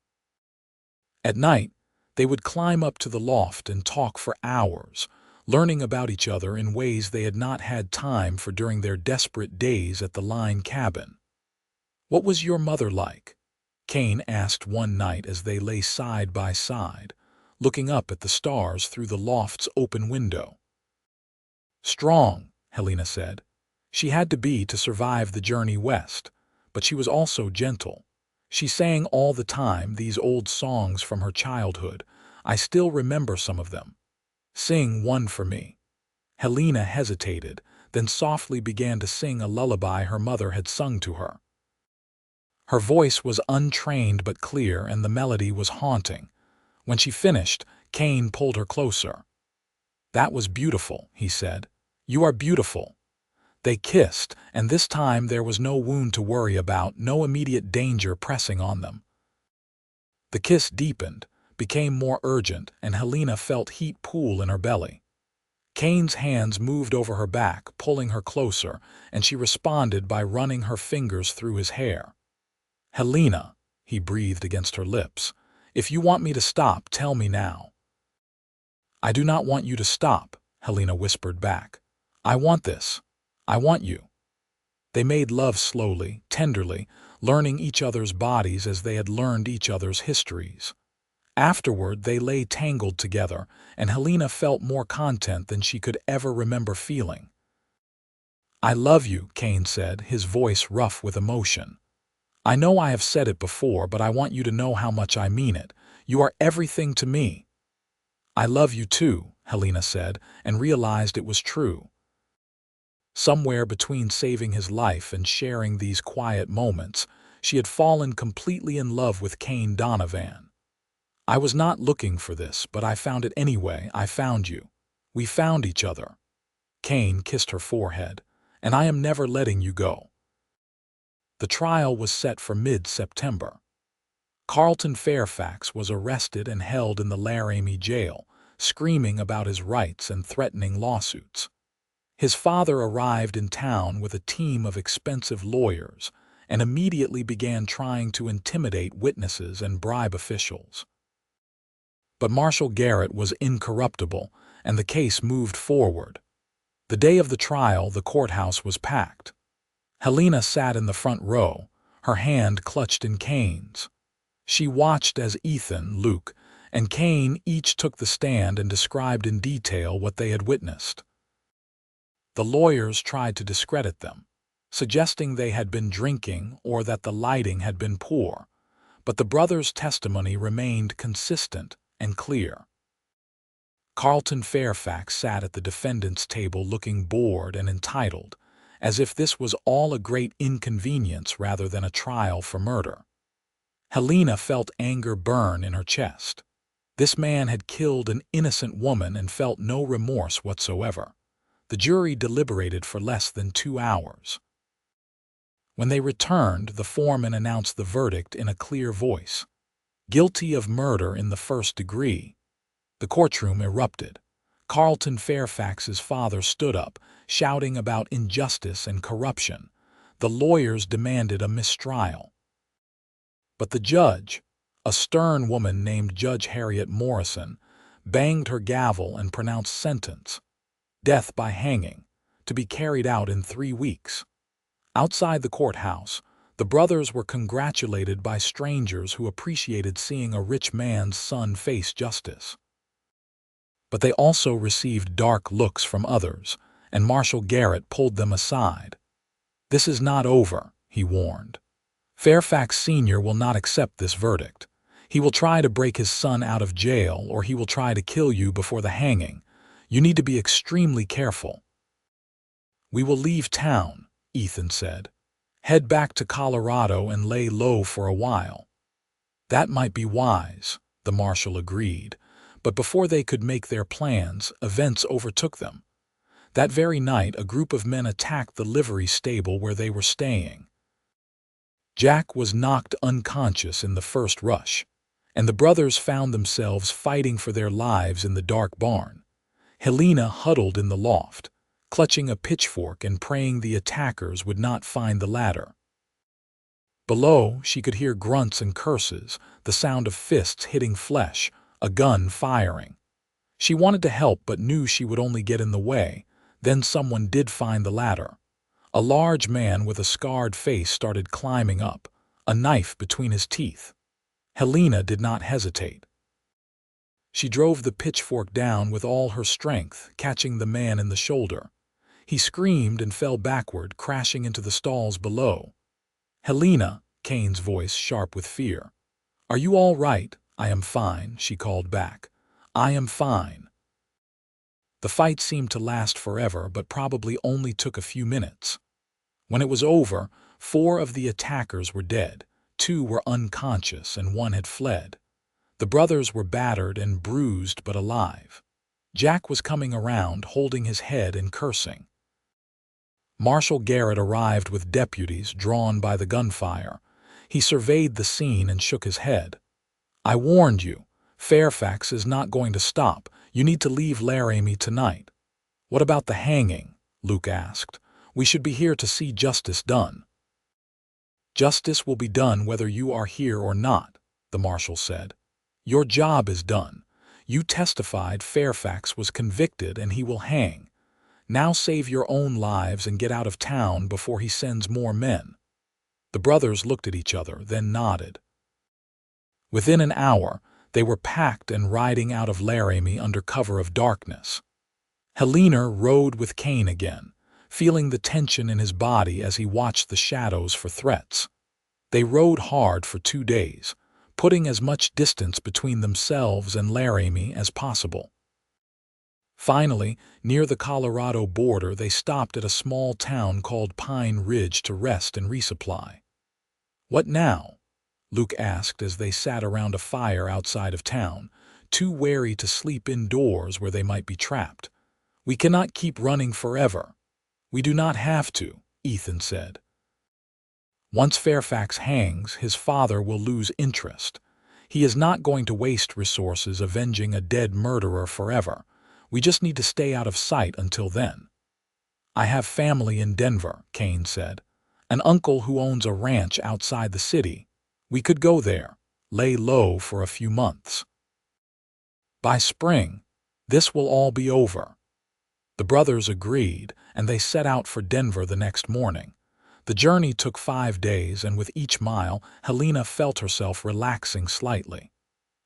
At night, they would climb up to the loft and talk for hours, learning about each other in ways they had not had time for during their desperate days at the Line cabin. What was your mother like? Kane asked one night as they lay side by side, looking up at the stars through the loft's open window. Strong, Helena said. She had to be to survive the journey west, but she was also gentle. She sang all the time these old songs from her childhood. I still remember some of them. Sing one for me. Helena hesitated, then softly began to sing a lullaby her mother had sung to her. Her voice was untrained but clear, and the melody was haunting. When she finished, Kane pulled her closer. That was beautiful, he said. You are beautiful. They kissed, and this time there was no wound to worry about, no immediate danger pressing on them. The kiss deepened, became more urgent, and Helena felt heat pool in her belly. Kane's hands moved over her back, pulling her closer, and she responded by running her fingers through his hair. Helena, he breathed against her lips, if you want me to stop, tell me now. I do not want you to stop, Helena whispered back. I want this. I want you. They made love slowly, tenderly, learning each other's bodies as they had learned each other's histories. Afterward, they lay tangled together, and Helena felt more content than she could ever remember feeling. I love you, Kane said, his voice rough with emotion. I know I have said it before, but I want you to know how much I mean it. You are everything to me. I love you too, Helena said, and realized it was true. Somewhere between saving his life and sharing these quiet moments, she had fallen completely in love with Kane Donovan. I was not looking for this, but I found it anyway. I found you. We found each other. Kane kissed her forehead. And I am never letting you go. The trial was set for mid-September. Carlton Fairfax was arrested and held in the Laramie jail, screaming about his rights and threatening lawsuits. His father arrived in town with a team of expensive lawyers and immediately began trying to intimidate witnesses and bribe officials. But Marshal Garrett was incorruptible, and the case moved forward. The day of the trial, the courthouse was packed. Helena sat in the front row, her hand clutched in Kane's. She watched as Ethan, Luke, and Kane each took the stand and described in detail what they had witnessed. The lawyers tried to discredit them, suggesting they had been drinking or that the lighting had been poor, but the brothers' testimony remained consistent and clear. Carlton Fairfax sat at the defendant's table looking bored and entitled, as if this was all a great inconvenience rather than a trial for murder. Helena felt anger burn in her chest. This man had killed an innocent woman and felt no remorse whatsoever. The jury deliberated for less than 2 hours. When they returned, the foreman announced the verdict in a clear voice: guilty of murder in the first degree. The courtroom erupted. Carlton Fairfax's father stood up, shouting about injustice and corruption. The lawyers demanded a mistrial. But the judge, a stern woman named Judge Harriet Morrison, banged her gavel and pronounced sentence: death by hanging, to be carried out in 3 weeks. Outside the courthouse, the brothers were congratulated by strangers who appreciated seeing a rich man's son face justice. But they also received dark looks from others, and Marshal Garrett pulled them aside. "This is not over," he warned. "Fairfax Sr. will not accept this verdict. He will try to break his son out of jail, or he will try to kill you before the hanging. You need to be extremely careful." "We will leave town," Ethan said. "Head back to Colorado and lay low for a while." "That might be wise," the marshal agreed, but before they could make their plans, events overtook them. That very night, a group of men attacked the livery stable where they were staying. Jack was knocked unconscious in the first rush, and the brothers found themselves fighting for their lives in the dark barn. Helena huddled in the loft, clutching a pitchfork and praying the attackers would not find the ladder. Below, she could hear grunts and curses, the sound of fists hitting flesh, a gun firing. She wanted to help but knew she would only get in the way. Then someone did find the ladder. A large man with a scarred face started climbing up, a knife between his teeth. Helena did not hesitate. She drove the pitchfork down with all her strength, catching the man in the shoulder. He screamed and fell backward, crashing into the stalls below. "Helena," Kane's voice sharp with fear. "Are you all right?" "I am fine," she called back. "I am fine." The fight seemed to last forever, but probably only took a few minutes. When it was over, 4 of the attackers were dead, 2 were unconscious, and 1 had fled. The brothers were battered and bruised but alive. Jack was coming around, holding his head and cursing. Marshal Garrett arrived with deputies drawn by the gunfire. He surveyed the scene and shook his head. "I warned you. Fairfax is not going to stop. You need to leave Laramie tonight." "What about the hanging?" Luke asked. "We should be here to see justice done." "Justice will be done whether you are here or not," the marshal said. "Your job is done. You testified Fairfax was convicted and he will hang. Now save your own lives and get out of town before he sends more men." The brothers looked at each other, then nodded. Within an hour, they were packed and riding out of Laramie under cover of darkness. Helena rode with Kane again, feeling the tension in his body as he watched the shadows for threats. They rode hard for 2 days, putting as much distance between themselves and Laramie as possible. Finally, near the Colorado border, they stopped at a small town called Pine Ridge to rest and resupply. "What now?" Luke asked as they sat around a fire outside of town, too wary to sleep indoors where they might be trapped. "We cannot keep running forever." "We do not have to," Ethan said. "Once Fairfax hangs, his father will lose interest. He is not going to waste resources avenging a dead murderer forever. We just need to stay out of sight until then." "I have family in Denver," Kane said. "An uncle who owns a ranch outside the city. We could go there, lay low for a few months. By spring, this will all be over." The brothers agreed, and they set out for Denver the next morning. The journey took 5 days, and with each mile, Helena felt herself relaxing slightly.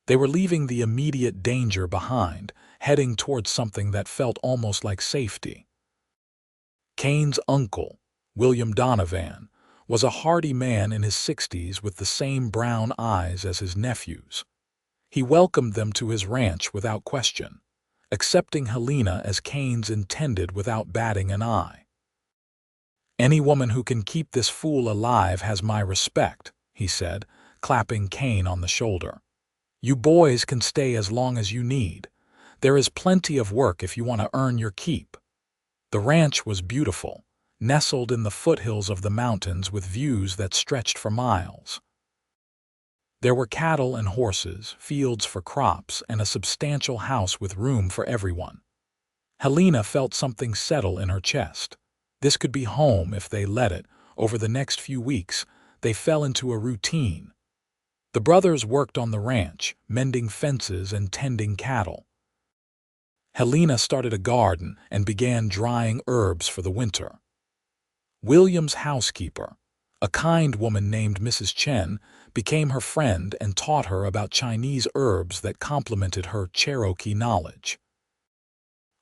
They were leaving the immediate danger behind, heading towards something that felt almost like safety. Kane's uncle, William Donovan, was a hardy man in his 60s with the same brown eyes as his nephews. He welcomed them to his ranch without question, accepting Helena as Kane's intended without batting an eye. "Any woman who can keep this fool alive has my respect," he said, clapping Kane on the shoulder. "You boys can stay as long as you need. There is plenty of work if you want to earn your keep." The ranch was beautiful, nestled in the foothills of the mountains with views that stretched for miles. There were cattle and horses, fields for crops, and a substantial house with room for everyone. Helena felt something settle in her chest. This could be home if they let it. Over the next few weeks, they fell into a routine. The brothers worked on the ranch, mending fences and tending cattle. Helena started a garden and began drying herbs for the winter. William's housekeeper, a kind woman named Mrs. Chen, became her friend and taught her about Chinese herbs that complemented her Cherokee knowledge.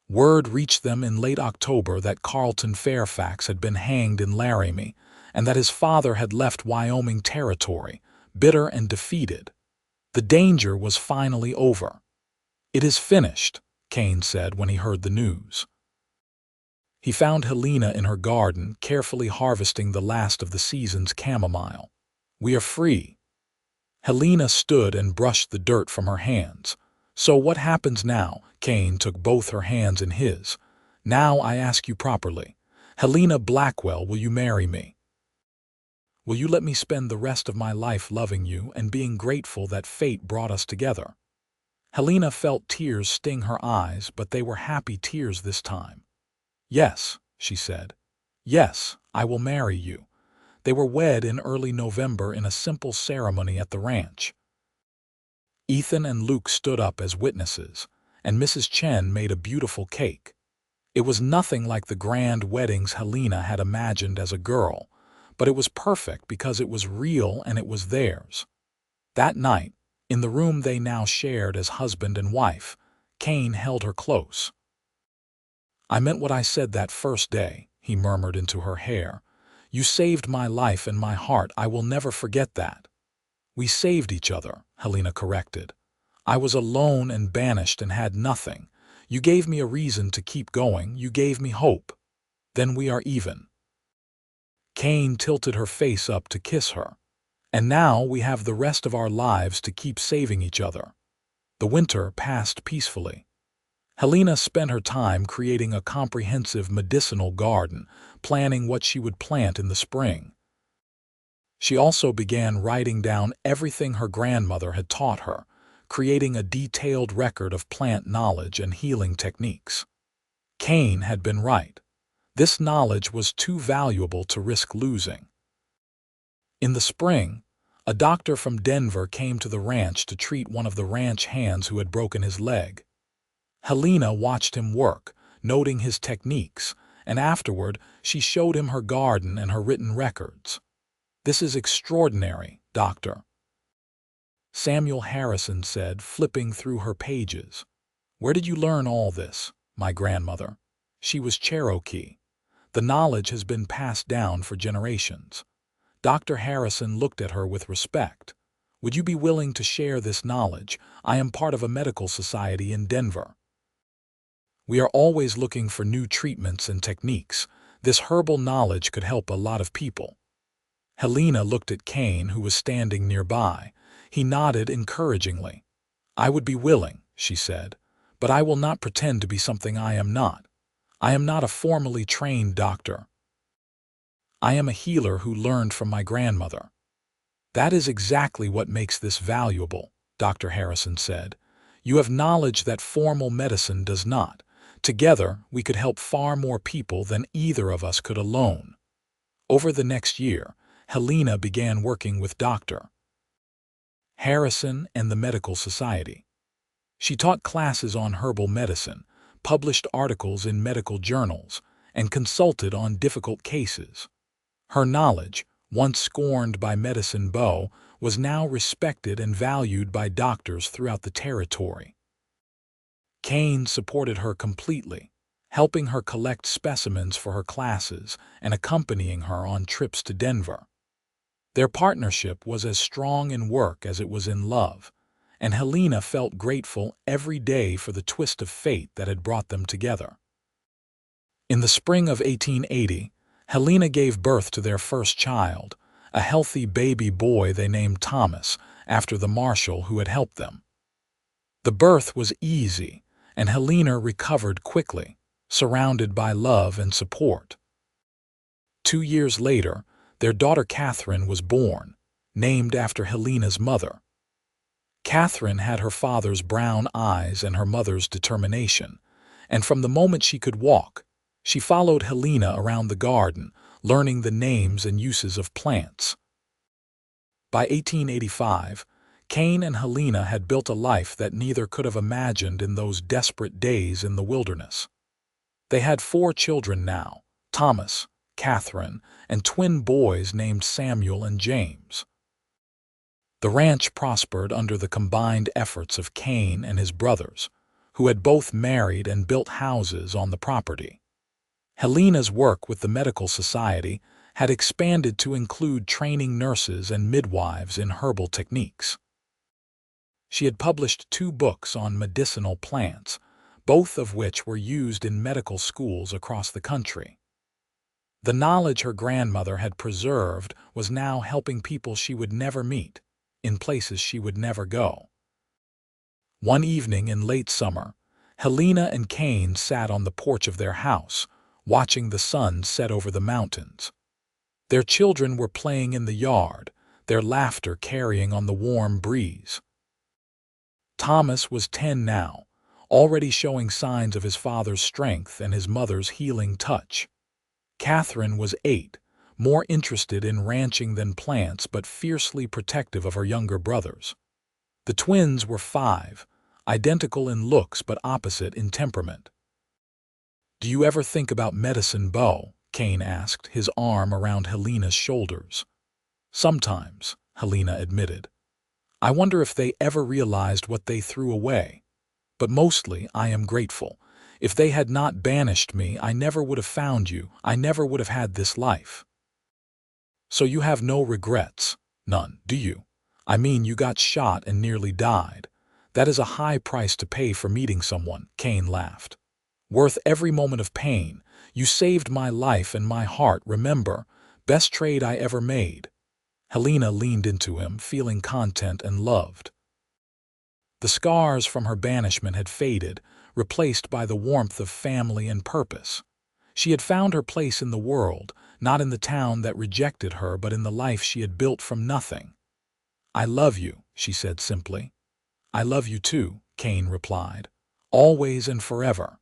Word reached them in late October that Carlton Fairfax had been hanged in Laramie and that his father had left Wyoming territory, bitter and defeated. The danger was finally over. "It is finished," Kane said when he heard the news. He found Helena in her garden, carefully harvesting the last of the season's chamomile. "We are free." Helena stood and brushed the dirt from her hands. "So what happens now?" Kane took both her hands in his. "Now I ask you properly. Helena Blackwell, will you marry me? Will you let me spend the rest of my life loving you and being grateful that fate brought us together?" Helena felt tears sting her eyes, but they were happy tears this time. "Yes," she said. "Yes, I will marry you." They were wed in early November in a simple ceremony at the ranch. Ethan and Luke stood up as witnesses, and Mrs. Chen made a beautiful cake. It was nothing like the grand weddings Helena had imagined as a girl, but it was perfect because it was real and it was theirs. That night, in the room they now shared as husband and wife, Kane held her close. "I meant what I said that first day," he murmured into her hair. "You saved my life and my heart. I will never forget that." "We saved each other," Helena corrected. "I was alone and banished and had nothing. You gave me a reason to keep going. You gave me hope. Then we are even." Kane tilted her face up to kiss her. "And now we have the rest of our lives to keep saving each other." The winter passed peacefully. Helena spent her time creating a comprehensive medicinal garden, planning what she would plant in the spring. She also began writing down everything her grandmother had taught her, creating a detailed record of plant knowledge and healing techniques. Kane had been right. This knowledge was too valuable to risk losing. In the spring, a doctor from Denver came to the ranch to treat one of the ranch hands who had broken his leg. Helena watched him work, noting his techniques, and afterward she showed him her garden and her written records. "This is extraordinary, Doctor," Samuel Harrison said, flipping through her pages. "Where did you learn all this?" "My grandmother. She was Cherokee. The knowledge has been passed down for generations." Dr. Harrison looked at her with respect. "Would you be willing to share this knowledge? I am part of a medical society in Denver. We are always looking for new treatments and techniques. This herbal knowledge could help a lot of people." Helena looked at Kane, who was standing nearby. He nodded encouragingly. "I would be willing," she said, "but I will not pretend to be something I am not. I am not a formally trained doctor. I am a healer who learned from my grandmother." "That is exactly what makes this valuable," Dr. Harrison said. "You have knowledge that formal medicine does not. Together, we could help far more people than either of us could alone." Over the next year, Helena began working with Dr. Harrison and the medical society. She taught classes on herbal medicine, published articles in medical journals, and consulted on difficult cases. Her knowledge, once scorned by Medicine Bow, was now respected and valued by doctors throughout the territory. Kane supported her completely, helping her collect specimens for her classes and accompanying her on trips to Denver. Their partnership was as strong in work as it was in love, and Helena felt grateful every day for the twist of fate that had brought them together. In the spring of 1880, Helena gave birth to their first child, a healthy baby boy they named Thomas, after the marshal who had helped them. The birth was easy, and Helena recovered quickly, surrounded by love and support. 2 years later, their daughter Catherine was born, named after Helena's mother. Catherine had her father's brown eyes and her mother's determination, and from the moment she could walk, she followed Helena around the garden, learning the names and uses of plants. By 1885, Kane and Helena had built a life that neither could have imagined in those desperate days in the wilderness. They had 4 children now, Thomas, Catherine, and twin boys named Samuel and James. The ranch prospered under the combined efforts of Kane and his brothers, who had both married and built houses on the property. Helena's work with the medical society had expanded to include training nurses and midwives in herbal techniques. She had published 2 books on medicinal plants, both of which were used in medical schools across the country. The knowledge her grandmother had preserved was now helping people she would never meet, in places she would never go. One evening in late summer, Helena and Kane sat on the porch of their house, watching the sun set over the mountains. Their children were playing in the yard, their laughter carrying on the warm breeze. Thomas was 10 now, already showing signs of his father's strength and his mother's healing touch. Catherine was 8, more interested in ranching than plants but fiercely protective of her younger brothers. The twins were 5, identical in looks but opposite in temperament. "Do you ever think about Medicine Bow?" Kane asked, his arm around Helena's shoulders. "Sometimes," Helena admitted. "I wonder if they ever realized what they threw away. But mostly I am grateful. If they had not banished me, I never would have found you. I never would have had this life." "So you have no regrets? None, do you? I mean, you got shot and nearly died. That is a high price to pay for meeting someone," Kane laughed. "Worth every moment of pain. You saved my life and my heart, remember? Best trade I ever made." Helena leaned into him, feeling content and loved. The scars from her banishment had faded, replaced by the warmth of family and purpose. She had found her place in the world, not in the town that rejected her, but in the life she had built from nothing. "I love you," she said simply. "I love you too," Kane replied. "Always and forever."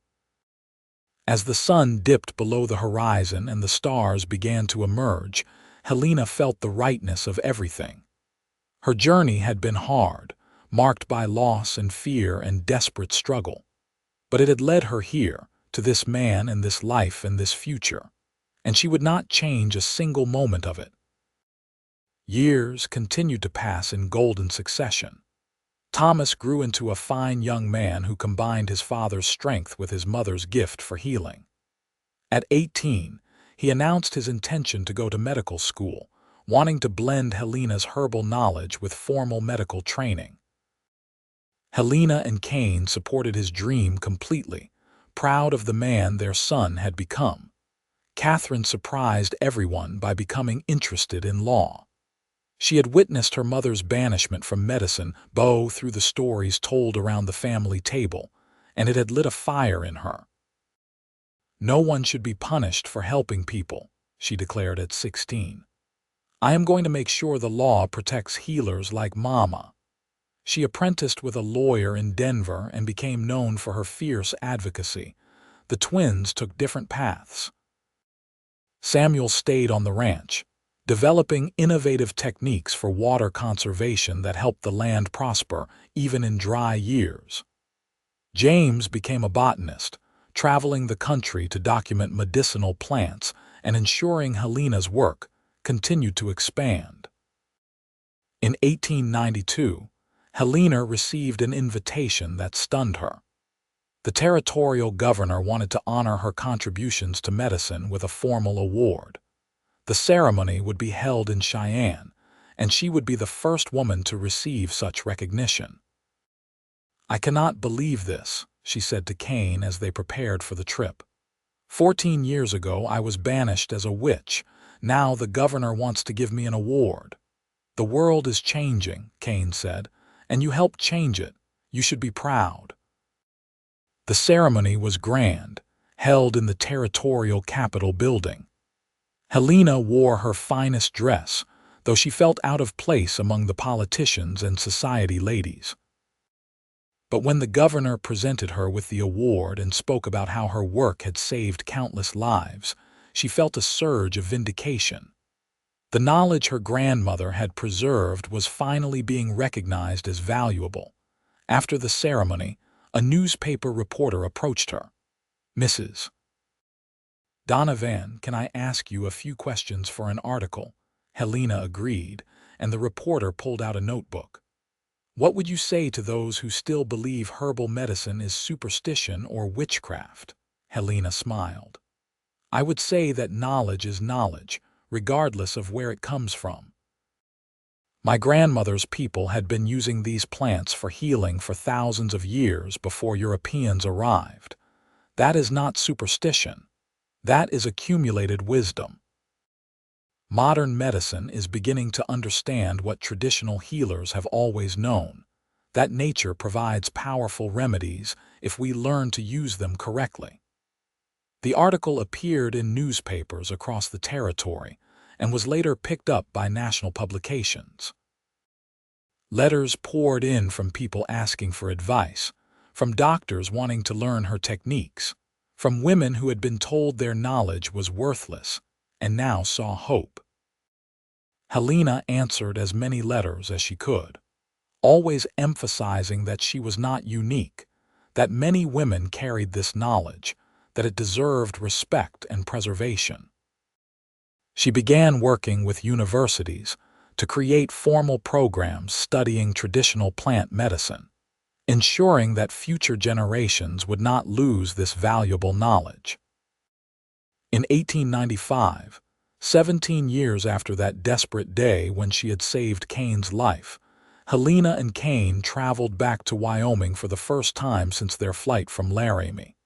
As the sun dipped below the horizon and the stars began to emerge, Helena felt the rightness of everything. Her journey had been hard, marked by loss and fear and desperate struggle. But it had led her here, to this man and this life and this future, and she would not change a single moment of it. Years continued to pass in golden succession. Thomas grew into a fine young man who combined his father's strength with his mother's gift for healing. At 18, he announced his intention to go to medical school, wanting to blend Helena's herbal knowledge with formal medical training. Helena and Kane supported his dream completely, proud of the man their son had become. Catherine surprised everyone by becoming interested in law. She had witnessed her mother's banishment from Medicine Bow through the stories told around the family table, and it had lit a fire in her. "No one should be punished for helping people," she declared at 16. "I am going to make sure the law protects healers like Mama." She apprenticed with a lawyer in Denver and became known for her fierce advocacy. The twins took different paths. Samuel stayed on the ranch, developing innovative techniques for water conservation that helped the land prosper even in dry years. James became a botanist, traveling the country to document medicinal plants and ensuring Helena's work, continued to expand. In 1892, Helena received an invitation that stunned her. The territorial governor wanted to honor her contributions to medicine with a formal award. The ceremony would be held in Cheyenne, and she would be the first woman to receive such recognition. "I cannot believe this," she said to Kane as they prepared for the trip. 14 years ago, I was banished as a witch. Now the governor wants to give me an award." "The world is changing," Kane said, "and you helped change it. You should be proud." The ceremony was grand, held in the territorial capitol building. Helena wore her finest dress, though she felt out of place among the politicians and society ladies. But when the governor presented her with the award and spoke about how her work had saved countless lives, she felt a surge of vindication. The knowledge her grandmother had preserved was finally being recognized as valuable. After the ceremony, a newspaper reporter approached her. "Mrs. Donovan, can I ask you a few questions for an article?" Helena agreed, and the reporter pulled out a notebook. "What would you say to those who still believe herbal medicine is superstition or witchcraft?" Helena smiled. "I would say that knowledge is knowledge, regardless of where it comes from. My grandmother's people had been using these plants for healing for thousands of years before Europeans arrived. That is not superstition. That is accumulated wisdom. Modern medicine is beginning to understand what traditional healers have always known, that nature provides powerful remedies if we learn to use them correctly." The article appeared in newspapers across the territory and was later picked up by national publications. Letters poured in from people asking for advice, from doctors wanting to learn her techniques, from women who had been told their knowledge was worthless and now saw hope. Helena answered as many letters as she could, always emphasizing that she was not unique, that many women carried this knowledge, that it deserved respect and preservation. She began working with universities to create formal programs studying traditional plant medicine, ensuring that future generations would not lose this valuable knowledge. In 1895, 17 years after that desperate day when she had saved Kane's life, Helena and Kane traveled back to Wyoming for the first time since their flight from Laramie.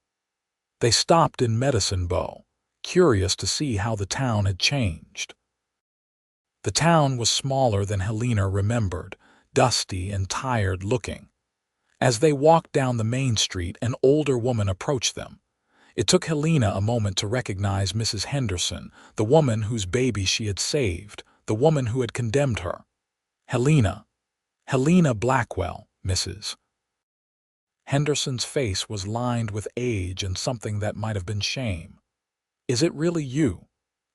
They stopped in Medicine Bow, curious to see how the town had changed. The town was smaller than Helena remembered, dusty and tired-looking. As they walked down the main street, an older woman approached them. It took Helena a moment to recognize Mrs. Henderson, the woman whose baby she had saved, the woman who had condemned her. Helena Blackwell, Mrs. Henderson's face was lined with age and something that might have been shame. "Is it really you?"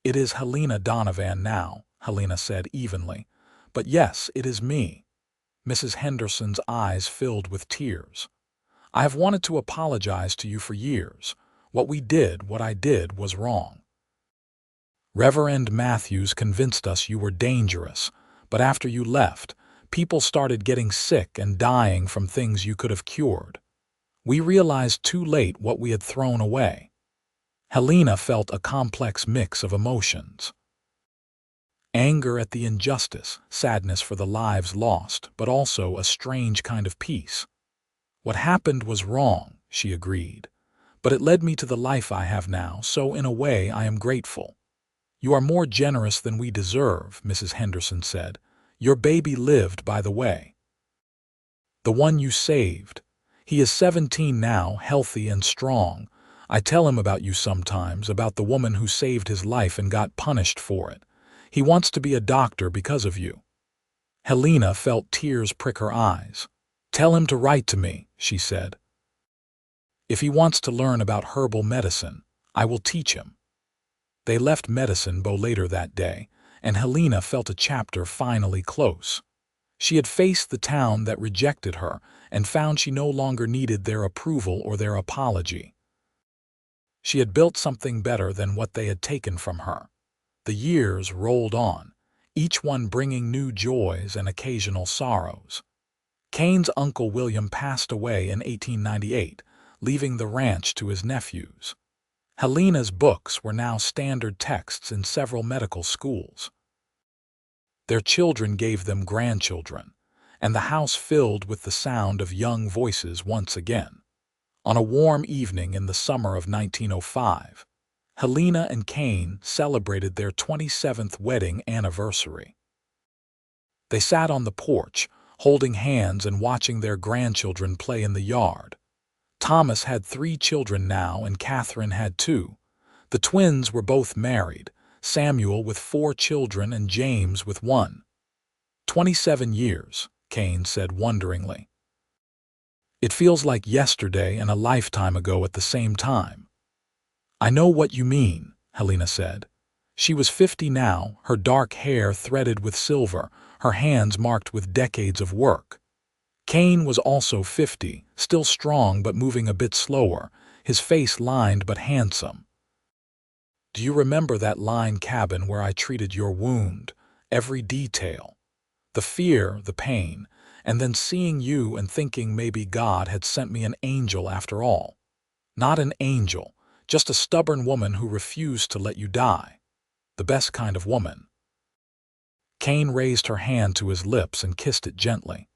"It is Helena Donovan now," Helena said evenly. "But yes, it is me." Mrs. Henderson's eyes filled with tears. "I have wanted to apologize to you for years. What I did was wrong. Reverend Matthews convinced us you were dangerous, but after you left, people started getting sick and dying from things you could have cured. We realized too late what we had thrown away." Helena felt a complex mix of emotions. Anger at the injustice, sadness for the lives lost, but also a strange kind of peace. "What happened was wrong," she agreed, "but it led me to the life I have now, so in a way I am grateful." "You are more generous than we deserve," Mrs. Henderson said. "Your baby lived, by the way." "The one you saved. He is 17 now, healthy and strong. I tell him about you sometimes, about the woman who saved his life and got punished for it. He wants to be a doctor because of you." Helena felt tears prick her eyes. "Tell him to write to me," she said. "If he wants to learn about herbal medicine, I will teach him." They left Medicine Bow later that day, and Helena felt a chapter finally close. She had faced the town that rejected her and found she no longer needed their approval or their apology. She had built something better than what they had taken from her. The years rolled on, each one bringing new joys and occasional sorrows. Kane's uncle William passed away in 1898, leaving the ranch to his nephews. Helena's books were now standard texts in several medical schools. Their children gave them grandchildren, and the house filled with the sound of young voices once again. On a warm evening in the summer of 1905, Helena and Kane celebrated their 27th wedding anniversary. They sat on the porch, holding hands and watching their grandchildren play in the yard. Thomas had 3 children now and Catherine had 2. The twins were both married, Samuel with 4 children and James with 1. 27 years, Kane said wonderingly. It feels like yesterday and a lifetime ago at the same time. I know what you mean, Helena said. She was 50 now, her dark hair threaded with silver, her hands marked with decades of work. Kane was also 50, still strong but moving a bit slower, his face lined but handsome. Do you remember that line cabin where I treated your wound, every detail? The fear, the pain, and then seeing you and thinking maybe God had sent me an angel after all. Not an angel, just a stubborn woman who refused to let you die. The best kind of woman. Kane raised her hand to his lips and kissed it gently.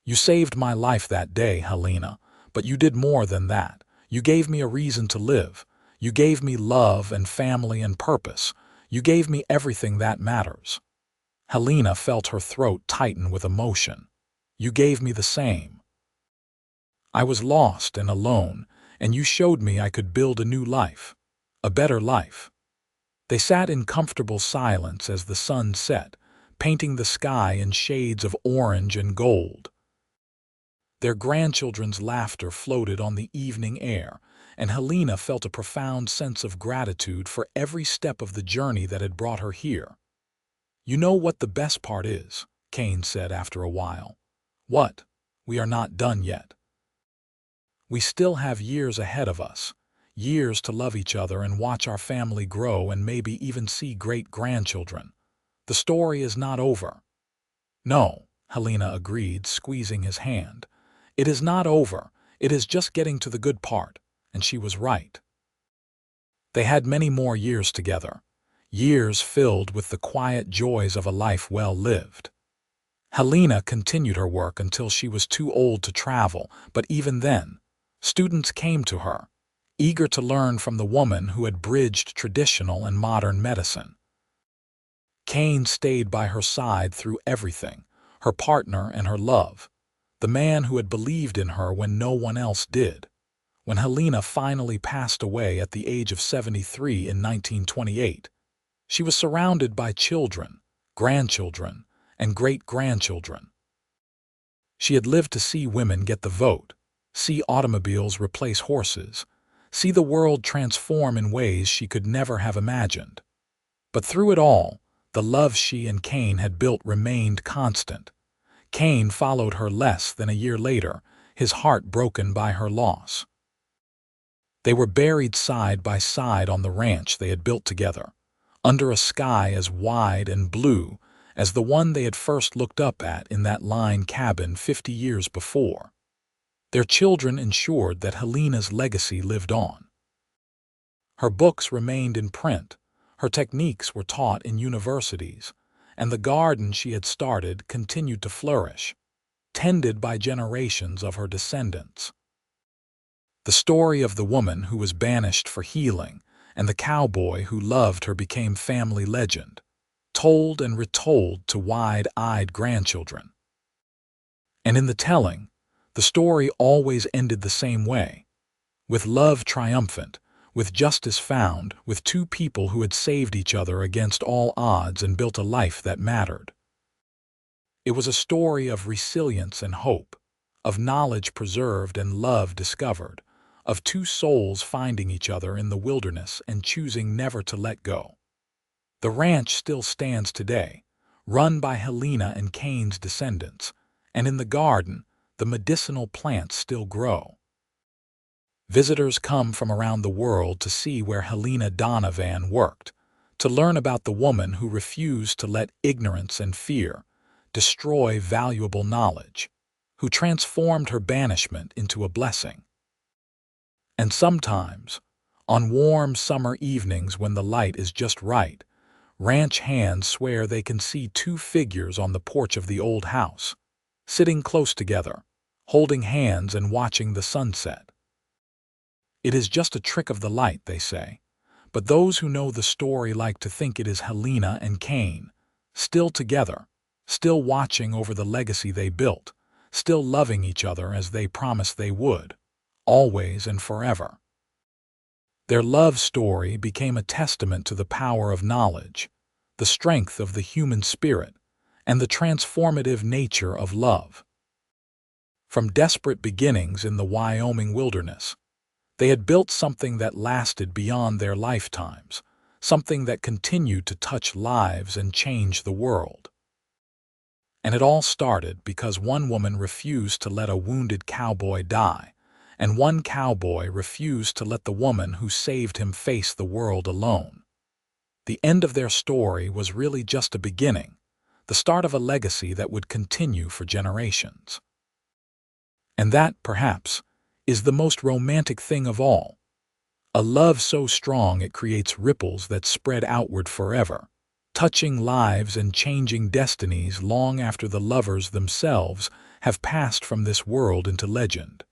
You saved my life that day, Helena, but you did more than that. You gave me a reason to live. You gave me love and family and purpose. You gave me everything that matters. Helena felt her throat tighten with emotion. You gave me the same. I was lost and alone, and you showed me I could build a new life, a better life. They sat in comfortable silence as the sun set, painting the sky in shades of orange and gold. Their grandchildren's laughter floated on the evening air, and Helena felt a profound sense of gratitude for every step of the journey that had brought her here. You know what the best part is, Kane said after a while. What? We are not done yet. We still have years ahead of us, years to love each other and watch our family grow and maybe even see great-grandchildren. The story is not over. No, Helena agreed, squeezing his hand. It is not over, it is just getting to the good part, and she was right. They had many more years together, years filled with the quiet joys of a life well lived. Helena continued her work until she was too old to travel, but even then, students came to her, eager to learn from the woman who had bridged traditional and modern medicine. Kane stayed by her side through everything, her partner and her love, the man who had believed in her when no one else did. When Helena finally passed away at the age of 73 in 1928, she was surrounded by children, grandchildren, and great-grandchildren. She had lived to see women get the vote, see automobiles replace horses, see the world transform in ways she could never have imagined. But through it all, the love she and Kane had built remained constant. Kane followed her less than a year later, his heart broken by her loss. They were buried side by side on the ranch they had built together, under a sky as wide and blue as the one they had first looked up at in that line cabin 50 years before. Their children ensured that Helena's legacy lived on. Her books remained in print, her techniques were taught in universities, and the garden she had started continued to flourish, tended by generations of her descendants. The story of the woman who was banished for healing and the cowboy who loved her became family legend, told and retold to wide-eyed grandchildren. And in the telling, the story always ended the same way, with love triumphant, with justice found, with 2 people who had saved each other against all odds and built a life that mattered. It was a story of resilience and hope, of knowledge preserved and love discovered, of 2 souls finding each other in the wilderness and choosing never to let go. The ranch still stands today, run by Helena and Kane's descendants, and in the garden, the medicinal plants still grow. Visitors come from around the world to see where Helena Donovan worked, to learn about the woman who refused to let ignorance and fear destroy valuable knowledge, who transformed her banishment into a blessing. And sometimes, on warm summer evenings when the light is just right, ranch hands swear they can see two figures on the porch of the old house, sitting close together, holding hands and watching the sunset. It is just a trick of the light, they say, but those who know the story like to think it is Helena and Kane, still together, still watching over the legacy they built, still loving each other as they promised they would, always and forever. Their love story became a testament to the power of knowledge, the strength of the human spirit, and the transformative nature of love. From desperate beginnings in the Wyoming wilderness, they had built something that lasted beyond their lifetimes, something that continued to touch lives and change the world. And it all started because one woman refused to let a wounded cowboy die, and one cowboy refused to let the woman who saved him face the world alone. The end of their story was really just a beginning, the start of a legacy that would continue for generations. And that, perhaps, is the most romantic thing of all. A love so strong it creates ripples that spread outward forever, touching lives and changing destinies long after the lovers themselves have passed from this world into legend.